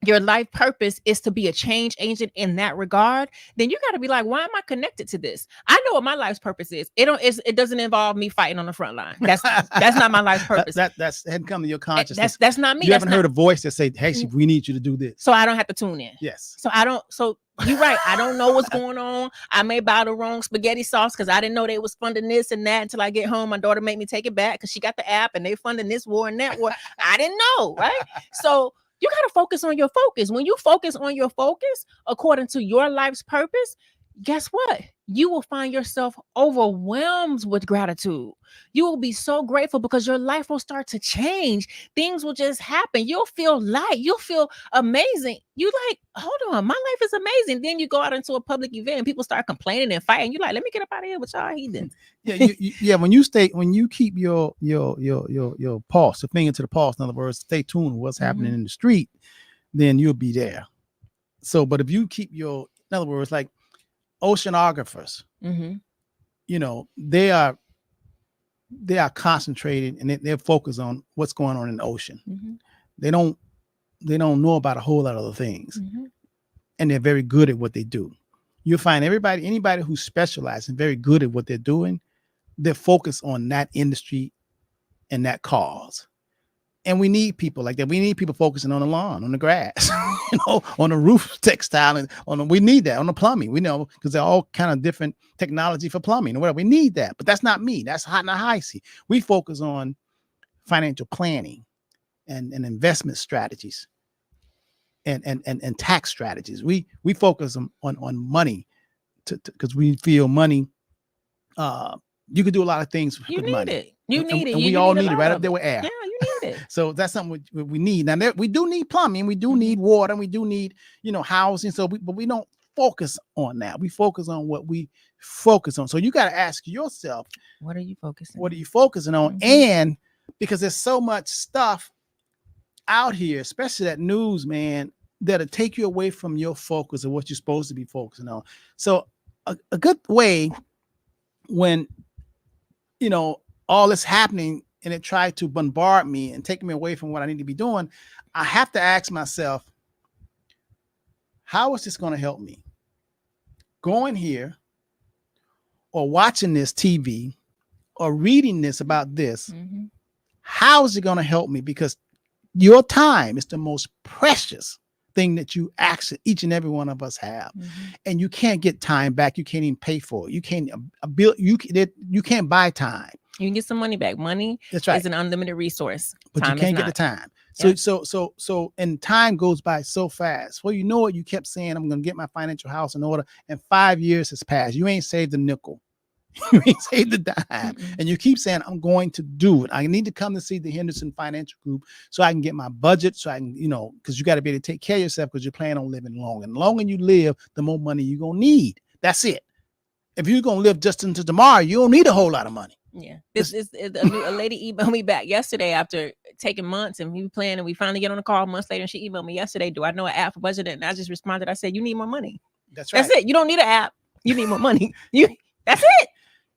your life purpose is to be a change agent in that regard, then you got to be like, why am I connected to this? I know what my life's purpose is. It doesn't involve me fighting on the front line. That's not my life's purpose. That's hadn't come to your consciousness. That's not me. You haven't heard a voice that say, "Hey, we need you to do this." So I don't have to tune in. Yes. So you're right. I don't know what's going on. I may buy the wrong spaghetti sauce because I didn't know they was funding this and that until I get home. My daughter made me take it back because she got the app and they funding this war and that war. I didn't know, right? So you got to focus on your focus. When you focus on your focus according to your life's purpose, guess what? You will find yourself overwhelmed with gratitude. You will be so grateful because your life will start to change. Things will just happen. You'll feel light. You'll feel amazing. You like, hold on, my life is amazing. Then you go out into a public event and people start complaining and fighting. You're like, let me get up out of here with y'all heathens. Yeah, when you keep your pulse, the finger to the pulse, in other words, stay tuned to what's happening in the street, then you'll be there. So, but if you keep in other words, like oceanographers, they are concentrated and they're focused on what's going on in the ocean. They don't know about a whole lot of other things, and they're very good at what they do. You'll find anybody who specializes and very good at what they're doing, they're focused on that industry and that cause. And we need people like that. We need people focusing on the lawn, on the grass, on the roof textile, and we need that on the plumbing. We know because they're all kind of different technology for plumbing or whatever. We need that, but that's not me. That's hot and high C. We focus on financial planning and investment strategies and tax strategies. We focus on money because we feel money. You can do a lot of things with money. You need it. And we all need it right up there with air. Yeah, you need it. So that's something we need. Now we do need plumbing, we do need water, and we do need housing. But we don't focus on that. We focus on what we focus on. So you got to ask yourself, what are you focusing? What are you focusing on? And because there's so much stuff out here, especially that news, man, that'll take you away from your focus of what you're supposed to be focusing on. So a good way when all this happening and it tried to bombard me and take me away from what I need to be doing, I have to ask myself, how is this going to help me? Going here or watching this TV or reading this about this, how is it going to help me? Because your time is the most precious thing that you actually, each and every one of us have. And you can't get time back. You can't even pay for it. You can't you can't buy time. You can get some money back. Money is an unlimited resource, but you can't get the time. So and time goes by so fast. Well, you know what? You kept saying, I'm going to get my financial house in order, and 5 years has passed. You ain't saved a nickel. You ain't saved a dime. And you keep saying, I'm going to do it. I need to come to see the Henderson Financial Group so I can get my budget, so I can, because you got to be able to take care of yourself because you plan on living long. And the longer you live, the more money you're going to need. That's it. If you're going to live just until tomorrow, you don't need a whole lot of money. Yeah. This is a lady emailed me back yesterday after taking months, and we planned, and we finally get on the call months later, and she emailed me yesterday, do I know an app for budgeting? And I just responded, I said, you need more money. That's right. That's it. You don't need an app. You need more money. That's it.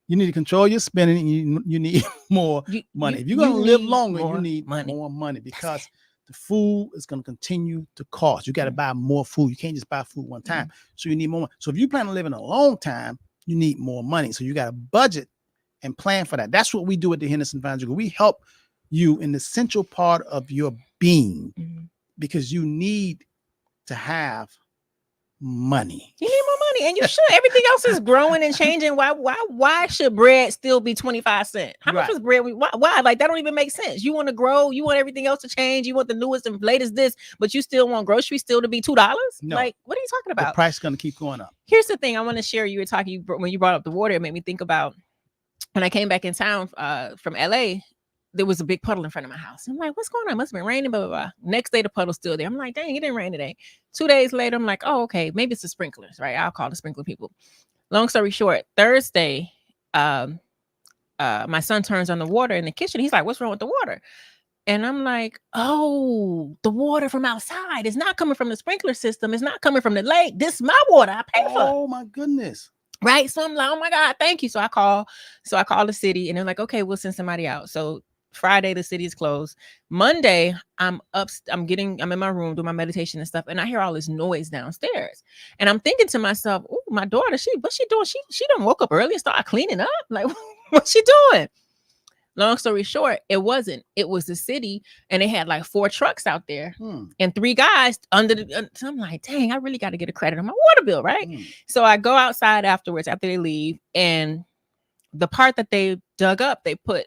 You need to control your spending. You need more money. If you're going to live longer, you need more money because the food is going to continue to cost. You got to buy more food. You can't just buy food one time. So you need more money. So if you plan on living a long time, you need more money. So you got to budget and plan for that. That's what we do at the Henderson Financial Group. We help you in the central part of your being because you need to have money. You need more money, and you should. Everything else is growing and changing. Why should bread still be 25 cents? How much was bread? Why? Like, that don't even make sense. You want to grow, you want everything else to change, you want the newest and latest this, but you still want groceries still to be $2? No. Like, what are you talking about? The price is going to keep going up. Here's the thing I want to share. You were talking when you brought up the water, it made me think about when I came back in town from LA. There was a big puddle in front of my house. I'm like, what's going on? It must have been raining, blah, blah, blah. Next day, the puddle's still there. I'm like, dang, it didn't rain today. 2 days later, I'm like, oh, okay, maybe it's the sprinklers, right? I'll call the sprinkler people. Long story short, Thursday, my son turns on the water in the kitchen. He's like, what's wrong with the water? And I'm like, oh, the water from outside is not coming from the sprinkler system. It's not coming from the lake. This is my water. I pay for. Oh my goodness. Right. So I'm like, oh my God, thank you. So I call the city and they're like, okay, we'll send somebody out. So Friday, the city is closed. Monday, I'm in my room doing my meditation and stuff, and I hear all this noise downstairs. And I'm thinking to myself, oh, my daughter, what's she doing? She done woke up early and started cleaning up. Like, what's she doing? Long story short, it wasn't. It was the city, and they had like 4 trucks out there and 3 guys under the. So I'm like, dang, I really got to get a credit on my water bill, right? So I go outside afterwards after they leave, and the part that they dug up, they put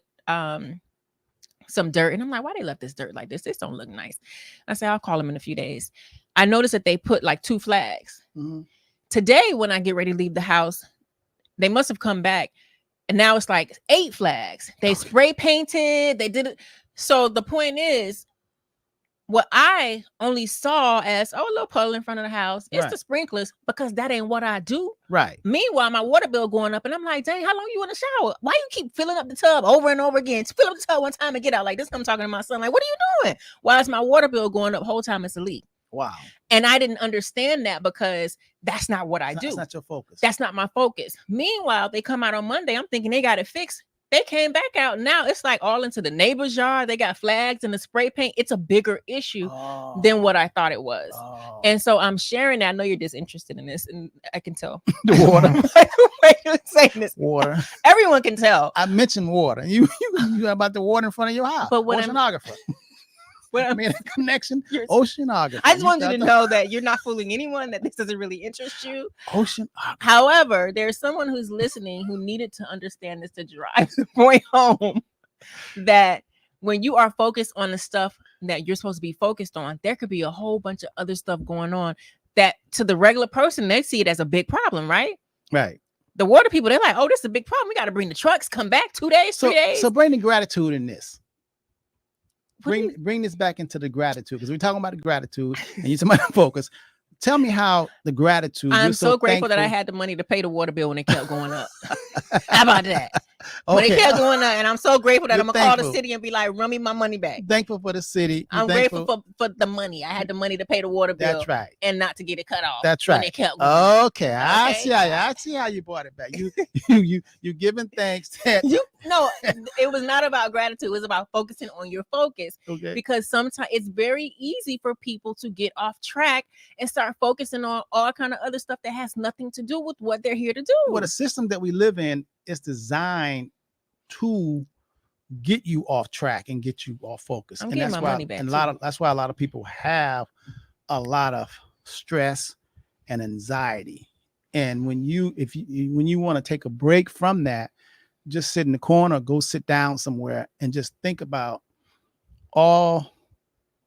some dirt, and I'm like, why they left this dirt like this? This don't look nice. I say, I'll call them in a few days. I noticed that they put like 2 flags. Today, when I get ready to leave the house, they must have come back. And now it's like 8 flags. They spray painted. They did it. So the point is, what I only saw as, a little puddle in front of the house, it's the sprinklers, because that ain't what I do. Right. Meanwhile, my water bill going up, and I'm like, dang, how long you in the shower? Why you keep filling up the tub over and over again? Fill up the tub one time and get out. Like this, I'm talking to my son. Like, what are you doing? Why is my water bill going up whole time it's a leak? Wow. And I didn't understand that because that's not what I do. That's not your focus. That's not my focus. Meanwhile, they come out on Monday. I'm thinking they got it fixed. They came back out. Now it's like all into the neighbor's yard. They got flags and the spray paint. It's a bigger issue than what I thought it was. And so I'm sharing that. I know you're disinterested in this, and I can tell. The water. Why you're saying this? Water. Everyone can tell. I mentioned water. You about the water in front of your house. But what oceanographer. I mean, a connection. Oceanographer. I just want you to know that you're not fooling anyone, that this doesn't really interest you. Oceanographer. However, there's someone who's listening who needed to understand this to drive the point home that when you are focused on the stuff that you're supposed to be focused on, there could be a whole bunch of other stuff going on that to the regular person, they see it as a big problem, right? Right. The water people, they're like, oh, this is a big problem. We got to bring the trucks, come back 2 days, 3 days. So bring the gratitude in this. Bring this back into the gratitude, because we're talking about the gratitude and you're talking about focus. Tell me how the gratitude. I'm so grateful that I had the money to pay the water bill when it kept going up. How about that? When it kept going up, and I'm so grateful that I'm gonna call the city and be like, run me my money back. Thankful for the city. I'm grateful for the money. I had the money to pay the water bill. That's right. And not to get it cut off. That's right. When it kept going up. Okay. I see how you brought it back. You giving thanks that No, it was not about gratitude. It was about focusing on your focus. Okay. Because sometimes it's very easy for people to get off track and start focusing on all kind of other stuff that has nothing to do with what they're here to do. Well, the system that we live in is designed to get you off track and get you off focus. And that's why that's why a lot of people have a lot of stress and anxiety. And when you want to take a break from that, just sit in the corner, go sit down somewhere and just think about all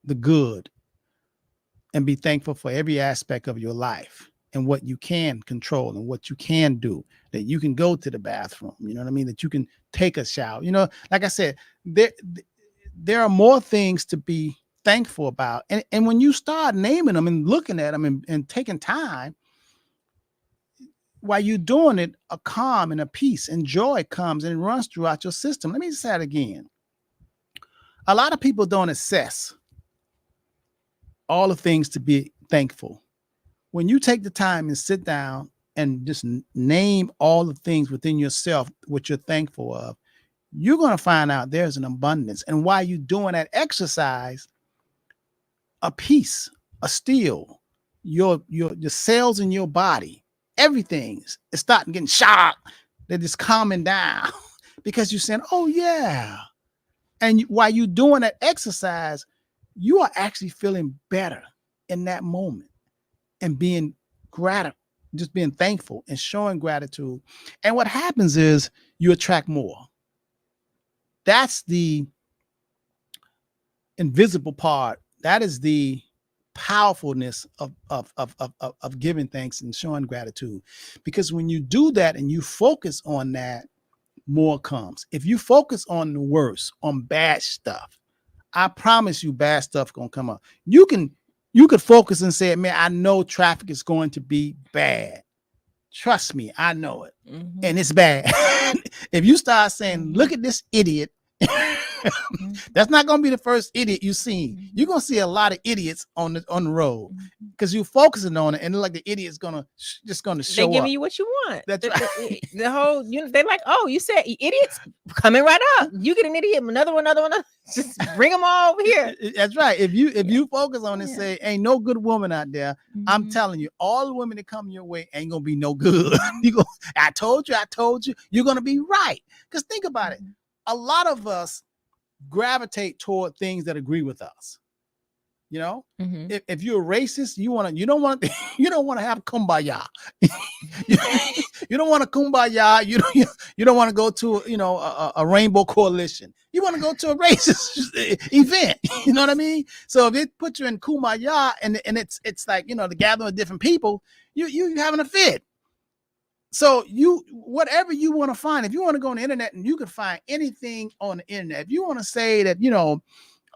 the good and be thankful for every aspect of your life and what you can control and what you can do, that you can go to the bathroom, you know what I mean? That you can take a shower. You know, like I said, there are more things to be thankful about. And when you start naming them and looking at them and taking time, while you're doing it, a calm and a peace and joy comes and runs throughout your system. Let me say that again. A lot of people don't assess all the things to be thankful. When you take the time and sit down and just name all the things within yourself, what you're thankful of, you're going to find out there's an abundance. And while you're doing that exercise, a peace, a still, your cells in your body, everything is starting getting shocked. They're just calming down because you're saying, oh yeah. And while you're doing that exercise, you are actually feeling better in that moment and being grateful, just being thankful and showing gratitude. And what happens is you attract more. That's the invisible part. That is the powerfulness of giving thanks and showing gratitude. Because when you do that and you focus on that, more comes. If you focus on the worst, on bad stuff, I promise you bad stuff gonna come up. You could focus and say, man, I know traffic is going to be bad. Trust me, I know it. And it's bad. If you start saying, look at this idiot, That's not going to be the first idiot you see. Mhm. You're going to see a lot of idiots on the road Mhm. because you're focusing on it, and like the idiot's just going to They show giving up. you what you want. That's The whole, they're like, oh, you said idiots coming right up. You get an idiot, another one. Just bring them all over here. That's right. If you focus on it, Yeah. say, ain't no good woman out there. I'm Mhm. telling you, all the women that come your way ain't gonna be no good. You go, I told you, you're gonna be right. Because think about it. Mhm. A lot of us gravitate toward things that agree with us. You know, Mhm. if you're a racist, you don't want to have kumbaya. You don't want to kumbaya. You don't want to go to a rainbow coalition. You want to go to a racist event. You know what I mean? So if it puts you in kumbaya and it's like the gathering of different people, you having a fit. So whatever you want to find, if you want to go on the internet and you can find anything on the internet, if you want to say that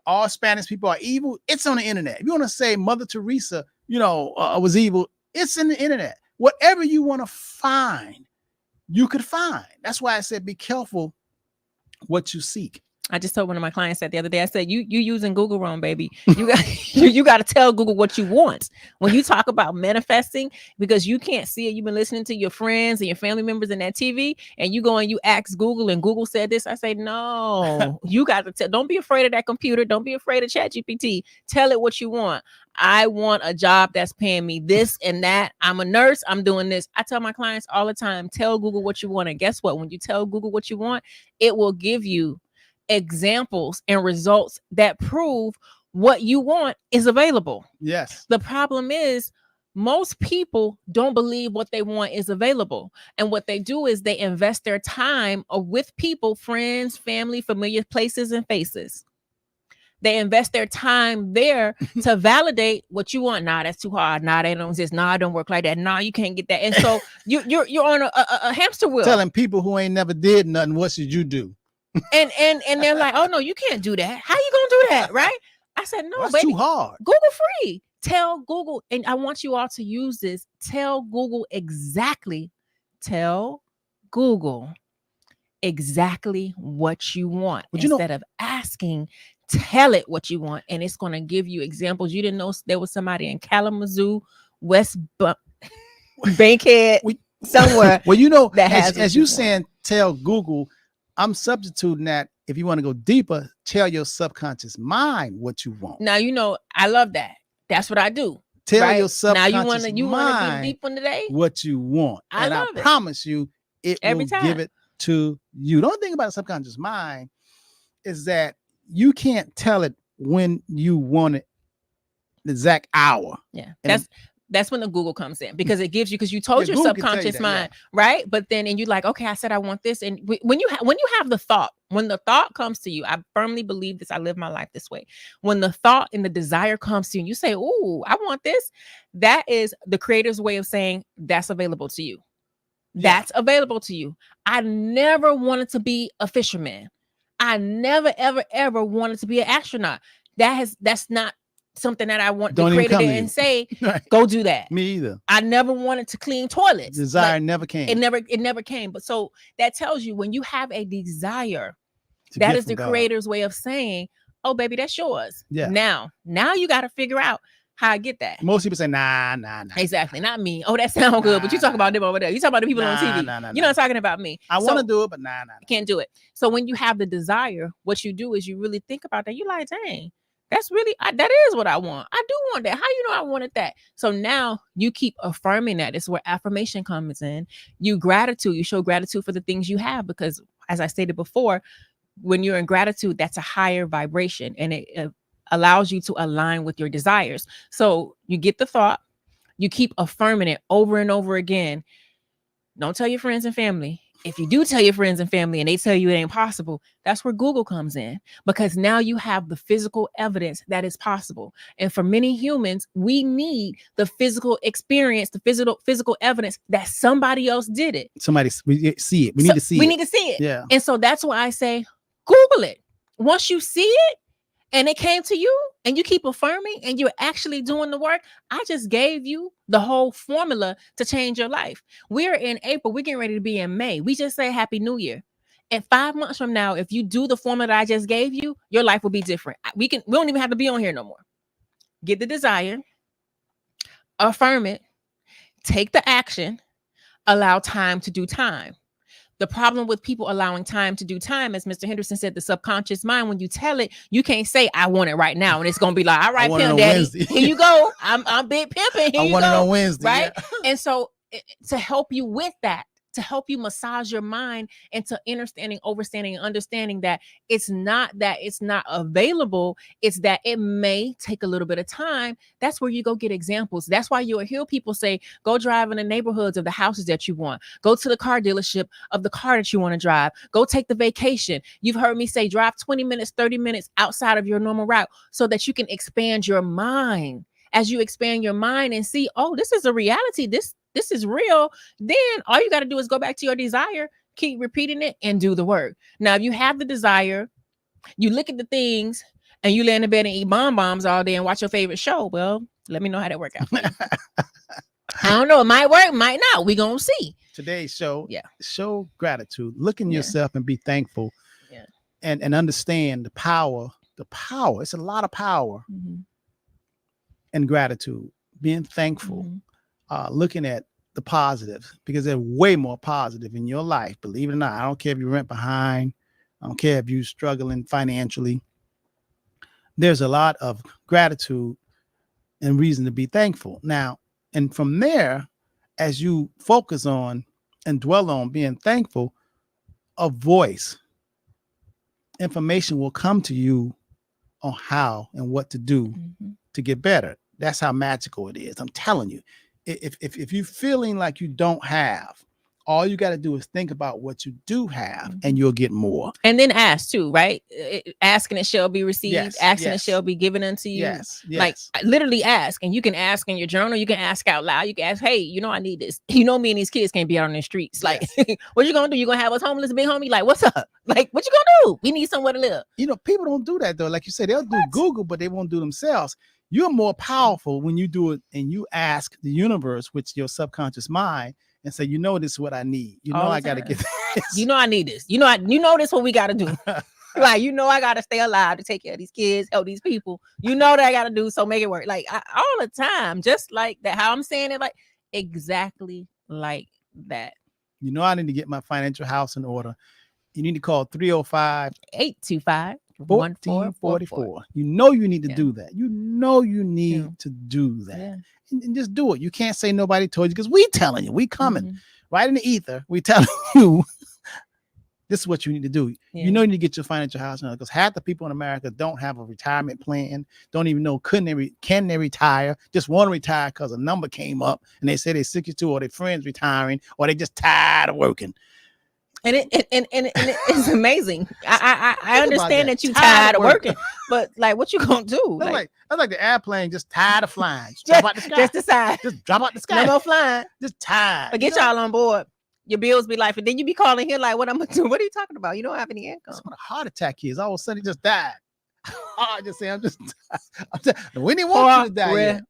all Spanish people are evil, it's on the internet. If you want to say Mother Teresa, was evil, it's in the internet. Whatever you want to find, you could find. That's why I said be careful what you seek. I just told one of my clients that the other day. I said, "You using Google wrong, baby. You got you got to tell Google what you want when you talk about manifesting, because you can't see it. You've been listening to your friends and your family members in that TV, and you go and you ask Google, and Google said this. I say, no, you got to tell. Don't be afraid of that computer. Don't be afraid of ChatGPT. Tell it what you want. I want a job that's paying me this and that. I'm a nurse. I'm doing this. I tell my clients all the time, tell Google what you want. And guess what? When you tell Google what you want, it will give you examples and results that prove what you want is available. Yes. The problem is most people don't believe what they want is available. And what they do is they invest their time with people, friends, family, familiar places and faces. They invest their time there to validate what you want. Nah, that's too hard. Nah, they don't exist. Nah, it don't work like that. Nah, you can't get that. And so you're on a hamster wheel. Telling people who ain't never did nothing, what should you do? And they're like, oh no, you can't do that. How you gonna do that? Right? I said, no, That's baby. too hard. Google free. Tell Google, and I want you all to use this. Tell Google exactly what you want. But instead of asking, tell it what you want, and it's gonna give you examples. You didn't know there was somebody in Kalamazoo, West Bankhead, somewhere. Well, that has as you saying, tell Google. I'm substituting that. If you want to go deeper, tell your subconscious mind what you want. Now, I love that. That's what I do. Tell your subconscious now you want to do mind the deep one today? what you want. I love it. Promise you, it Every will time. give it to you. The only thing about the subconscious mind is that you can't tell it when you want it, the exact hour. Yeah, And that's when the Google comes in, because it gives you, because you told your Google can tell you subconscious that, mind, right? But then, and you like, okay, I said I want this, and when you have the thought, when the thought comes to you, I firmly believe this. I live my life this way. When the thought and the desire comes to you, and you say, "Ooh, I want this," that is the Creator's way of saying that's available to you. Yeah. That's available to you. I never wanted to be a fisherman. I never, ever, ever wanted to be an astronaut. That's not something that I want. Don't The even Creator come to didn't you. say, Right. go do that. Me either. I never wanted to clean toilets. Desire Like, never came. it never came. But so that tells you, when you have a desire, to that get is from the God. Creator's way of saying, oh baby, that's yours. Yeah. Now you got to figure out how I get that. Most people say, nah. Exactly. Not me. Oh, that sounds good. But you talk about them over there. You talk about the people on TV. You're not talking about me. I want to do it, but nah. I can't do it. So when you have the desire, what you do is you really think about that. You're like, dang, that's really, that is what I want. I do want that. How you know I wanted that? So now you keep affirming that. It's where affirmation comes in. You show gratitude for the things you have, because as I stated before, when you're in gratitude, that's a higher vibration, and it allows you to align with your desires. So you get the thought, you keep affirming it over and over again. Don't tell your friends and family. If you do tell your friends and family and they tell you it ain't possible, that's where Google comes in, because now you have the physical evidence that is possible. And for many humans, we need the physical experience, the physical evidence that somebody else did it. We see it. We need to see it. We need to see it. Yeah. And so that's why I say, Google it. Once you see it and it came to you and you keep affirming and you're actually doing the work, I just gave you the whole formula to change your life. We're in April. We're getting ready to be in May. We just say Happy New Year. And 5 months from now, if you do the formula that I just gave you, your life will be different. We don't even have to be on here no more. Get the desire, affirm it, take the action, allow time to do time. The problem with people allowing time to do time, as Mr. Henderson said, the subconscious mind, when you tell it, you can't say, I want it right now. And it's going to be like, all right, Pimp Daddy, Wednesday. here you go. I'm big pimping. Here I you want it go. on Wednesday. Right. Yeah. And so to help you with that, to help you massage your mind into understanding, and understanding that it's not available, it's that it may take a little bit of time. That's where you go get examples. That's why you'll hear people say, go drive in the neighborhoods of the houses that you want. Go to the car dealership of the car that you want to drive. Go take the vacation. You've heard me say, drive 20 minutes, 30 minutes outside of your normal route so that you can expand your mind. As you expand your mind and see, oh, this is a reality. This is real. Then all you got to do is go back to your desire, keep repeating it, and do the work. Now, if you have the desire, you look at the things, and you lay in the bed and eat bonbons all day and watch your favorite show. Well, let me know how that work out for you. I don't know. It might work, might not. We're going to see. Today's show, Yeah. Show gratitude. Look in Yeah. yourself and be thankful. Yeah. And understand the power. The power. It's a lot of power in gratitude. Being thankful. Looking at the positives, because they're way more positive in your life. Believe it or not, I don't care if you rent behind. I don't care if you're struggling financially. There's a lot of gratitude and reason to be thankful. Now, and from there, as you focus on and dwell on being thankful, a voice, information will come to you on how and what to do to get better. That's how magical it is. I'm telling you. If you're feeling like you don't have, all you got to do is think about what you do have, and you'll get more. And then ask too, right? Asking it shall be received. Yes, Asking yes. it shall be given unto you. Yes. Like literally ask. And you can ask in your journal. You can ask out loud. You can ask, hey, I need this. Me and these kids can't be out on the streets. Like, what you gonna do? You gonna have us homeless, big homie? Like, what's up? Like, what you gonna do? We need somewhere to live. People don't do that though. Like you said, they'll do Google, but they won't do themselves. You're more powerful when you do it and you ask the universe, which is your subconscious mind, and say, this is what I need. I got to get this. I need this. This what we got to do. Like, I got to stay alive to take care of these kids, help these people. That I got to do. So make it work. Like all the time, just like that. How I'm saying it, like exactly like that. I need to get my financial house in order. You need to call 305-825. 1444. You need to do that. You need to do that. Yeah. And just do it. You can't say nobody told you, because we telling you, we coming right in the ether. We telling you this is what you need to do. Yeah. You need to get your financial house now, because half the people in America don't have a retirement plan, don't even know can they retire, just want to retire because a number came up and they say they're 62 or their friends retiring or they just tired of working. And it's amazing. I understand that you tired of working, but like, what you gonna do? That's like the airplane just tired of flying. Just drop out the sky. Just decide. Just drop out the sky. No more flying. Just tired. But get y'all on board. Your bills be like, and then you be calling here like, what I'm gonna do? What are you talking about? You don't have any income. That's what a heart attack is. All of a sudden, he just died. I just say, we didn't want you to die yet.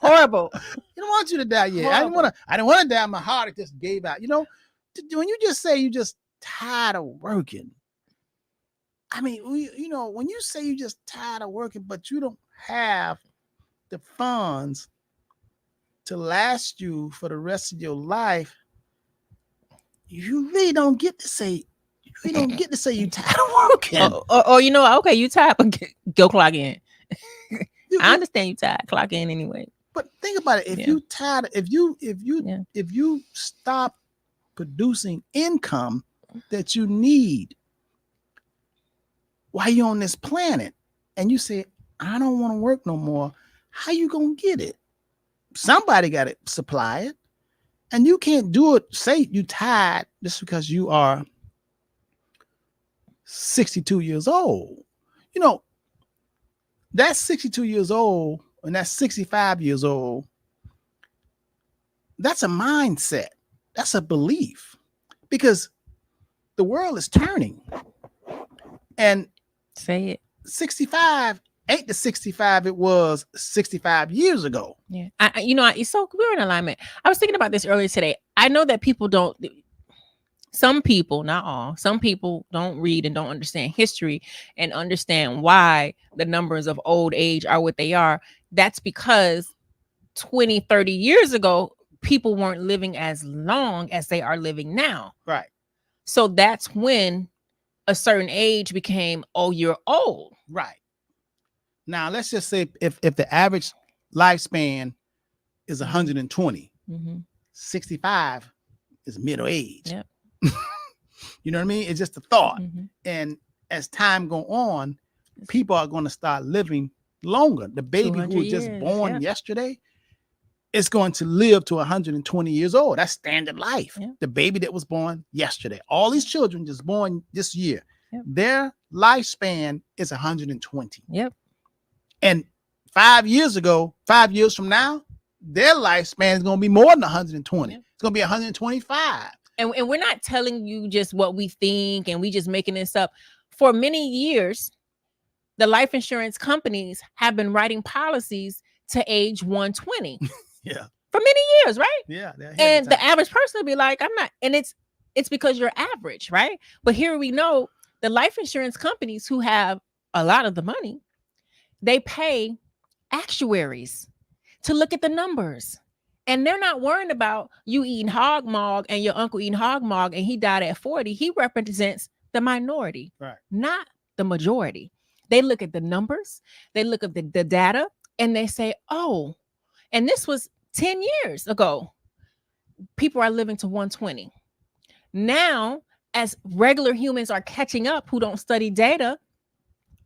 Horrible. You don't want you to die yet. Horrible. I didn't want to die. My heart just gave out. When you just say you just tired of working, I mean, when you say you just tired of working, but you don't have the funds to last you for the rest of your life, you really don't get to say you tired of working. Okay, you tired, but go clock in. I understand you tired. Clock in anyway. But think about it. If you tired, if you stop producing income that you need while you're on this planet, and you say, I don't want to work no more, how you gonna get it? Somebody got to supply it. And you can't do it, say you tired just because you are 62 years old. That's 62 years old and that's 65 years old. That's a mindset. That's a belief, because the world is turning. And say it. 65 ain't the 65 it was 65 years ago. Yeah. It's so we're in alignment. I was thinking about this earlier today. I know that people don't. some people, not all, some people don't read and don't understand history and understand why the numbers of old age are what they are. That's because 20, 30 years ago, people weren't living as long as they are living now. Right. So that's when a certain age became, oh, you're old. Right. Now, let's just say if the average lifespan is 120, 65 is middle age. Yep. You know what I mean? It's just a thought. Mhm. And as time go on, people are going to start living longer. The baby who was just 200 years, born yeah. yesterday is going to live to 120 years old. That's standard life. Yeah. The baby that was born yesterday, all these children just born this year, Yep. their lifespan is 120. Yep. And 5 years ago, 5 years from now, their lifespan is going to be more than 120. Yeah. It's going to be 125. And we're not telling you just what we think and we just making this up. For many years, the life insurance companies have been writing policies to age 120 Yeah. for many years, right? Yeah. they're ahead And of the time. average person will be like, I'm not, and it's because you're average, right? But here we know the life insurance companies who have a lot of the money, they pay actuaries to look at the numbers. And they're not worrying about you eating hog mog and your uncle eating hog mog and he died at 40. He represents the minority, Right. not the majority. They look at the numbers, they look at the data, and they say, oh, and this was 10 years ago. People are living to 120. Now, as regular humans are catching up who don't study data,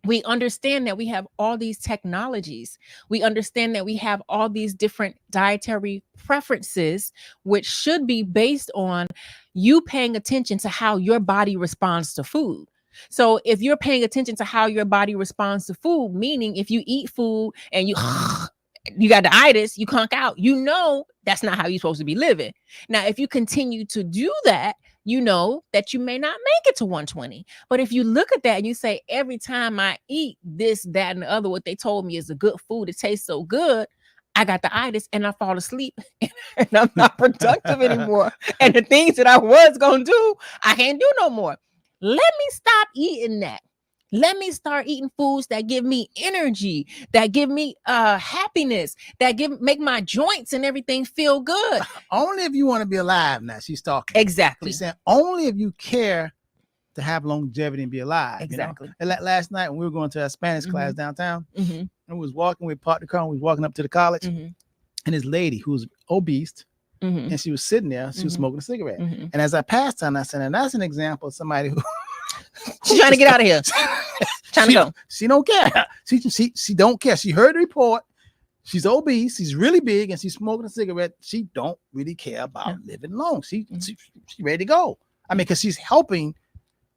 we understand that we have all these technologies. We understand that we have all these different dietary preferences, which should be based on you paying attention to how your body responds to food. So if you're paying attention to how your body responds to food, meaning if you eat food and you got the itis, you conk out, you know that's not how you're supposed to be living. Now, if you continue to do that, you know that you may not make it to 120. But if you look at that and you say, every time I eat this, that, and the other, what they told me is a good food, it tastes so good, I got the itis and I fall asleep and I'm not productive anymore. And the things that I was going to do, I can't do no more. Let me stop eating that. Let me start eating foods that give me energy, that give me happiness, that make my joints and everything feel good. Only if you want to be alive now. She's talking. Exactly. She's saying only if you care to have longevity and be alive. Exactly. You know? And last night when we were going to a Spanish class downtown, Mm-hmm. and we was walking, we parked the car, and we was walking up to the college, and this lady who was obese, Mm-hmm. and she was sitting there, she was smoking a cigarette. Mm-hmm. And as I passed her, I said, and that's an example of somebody who She's trying to get out of here. Trying to go. She don't care. She don't care. She heard the report. She's obese. She's really big, and she's smoking a cigarette. She don't really care about living long. She ready to go. I mean, because she's helping,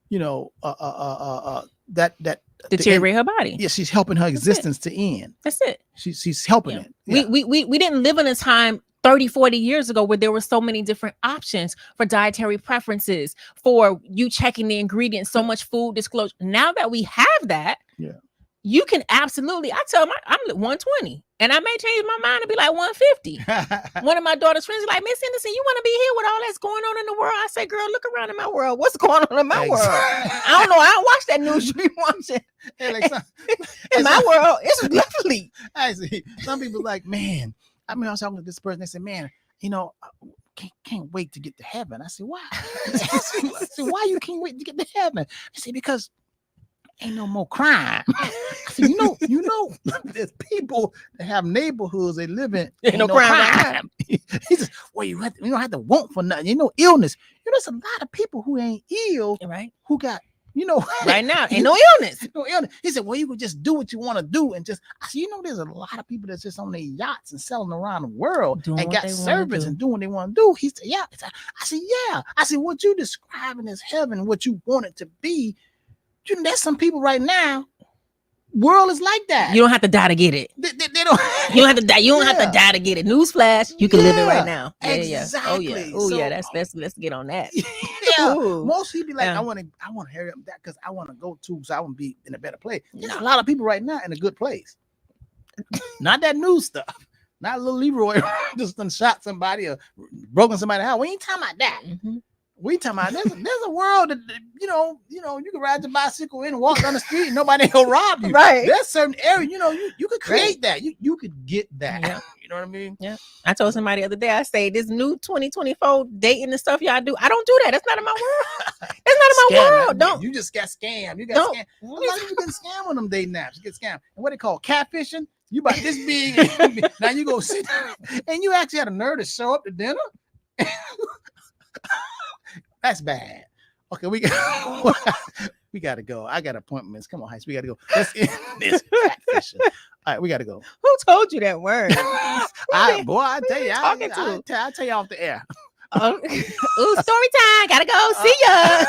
you know, that Deteriorate her body. Yeah, she's helping her existence to end. That's it. She's helping it. Yeah. We didn't live in a time 30, 40 years ago where there were so many different options for dietary preferences, for you checking the ingredients, so much food disclosure. Now that we have that, you can absolutely, I tell I'm 120 and I may change my mind and be like 150. One of my daughter's friends is like, Miss Henderson, you want to be here with all that's going on in the world? I say, girl, look around in my world. What's going on in my world? I don't know. I don't watch that news you be watching. In my world, it's lovely. I see. Some people like, man, I mean, I was talking to this person. They said, man, you know, can't wait to get to heaven. I said, why? I said, why you can't wait to get to heaven? I said, because ain't no more crime. I said, you know, there's people that have neighborhoods they live in. Ain't no crime. He says, well, you don't have to want for nothing. You know, illness. You know, there's a lot of people who ain't ill, right? Who got, you know, right now, ain't no illness. No illness. He said, well, you could just do what you want to do and just, I said, you know, there's a lot of people that's just on their yachts and sailing around the world doing and got servants and doing what they want to do. He said, yeah. I said, yeah. I said, what you describing as heaven, what you want it to be, you know, there's some people right now, world is like that. You don't have to die to get it. They don't. You don't have to die. You don't have to die to get it. Newsflash, you can live it right now. Exactly. Oh yeah. Oh yeah. Let's get on that. Yeah. Most people be like, I want to hurry up that because I want to go to, so I want to be in a better place. There's a lot of people right now in a good place. Not that new stuff. Not little Leroy just done shot somebody or broken somebody's house. We ain't talking about that. We talking about there's a world that you can ride your bicycle in and walk down the street and nobody will rob you. Right. There's certain area, you could create that. You could get that. Yeah. You know what I mean? Yeah. I told somebody the other day, I say this new 2024 dating and stuff y'all do. I don't do that. That's not in my world. That's not in my world. Don't. You just got scammed. You got Don't. scammed. A lot of people get scammed on them dating apps. You get scammed. And what they call catfishing. You about this big. Now you go sit down and you actually had a nerve to show up to dinner. That's bad. Okay, we gotta go. I got appointments. Come on, Heights. We gotta go. Let's end this catfishing. All right, we gotta go. Who told you that word? I tell you, talking to? I'll tell you off the air. Ooh, story time. Gotta go. See ya.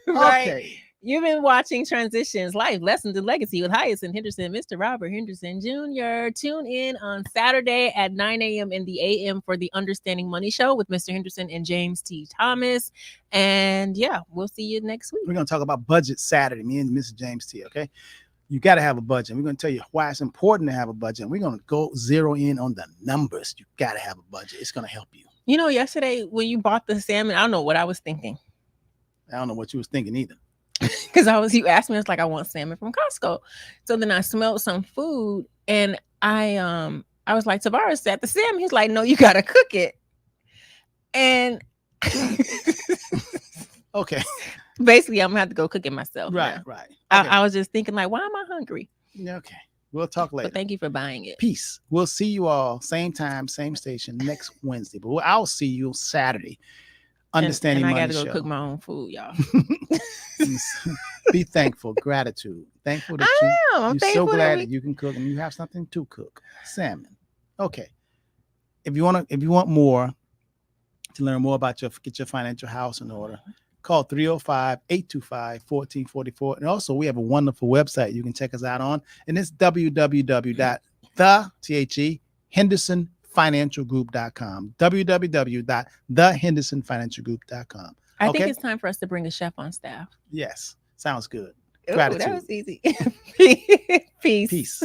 Right. Okay. You've been watching Transitions Life, Lessons in Legacy with Hyacinth Henderson, Mr. Robert Henderson Jr. Tune in on Saturday at 9 a.m. in the a.m. for the Understanding Money Show with Mr. Henderson and James T. Thomas. And yeah, we'll see you next week. We're going to talk about budget Saturday, me and Mr. James T. Okay. You got to have a budget. We're going to tell you why it's important to have a budget. We're going to go zero in on the numbers. You got to have a budget. It's going to help you. You know, yesterday when you bought the salmon, I don't know what I was thinking. I don't know what you was thinking either. Because you asked me, it's like, I want salmon from Costco. So then I smelled some food and I was like, Tavares at the salmon. He's like, no, you gotta cook it. And okay. Basically, I'm gonna have to go cook it myself. Right, now. right. Okay. I was just thinking, like, why am I hungry? Okay. We'll talk later. But thank you for buying it. Peace. We'll see you all same time, same station next Wednesday. But I'll see you Saturday. Understanding and I Money gotta go Show. cook my own food, y'all. Be thankful, gratitude. Thankful that I'm you're so thankful glad that you can cook and you have something to cook. Salmon. Okay. If you want more to learn more about get your financial house in order, call 305-825-1444. And also we have a wonderful website you can check us out on, and it's www.hendersonfinancialgroup.com. www.thehendersonfinancialgroup.com. I think it's time for us to bring a chef on staff. Yes. Sounds good. Ooh, Gratitude. that was easy. Peace. Peace.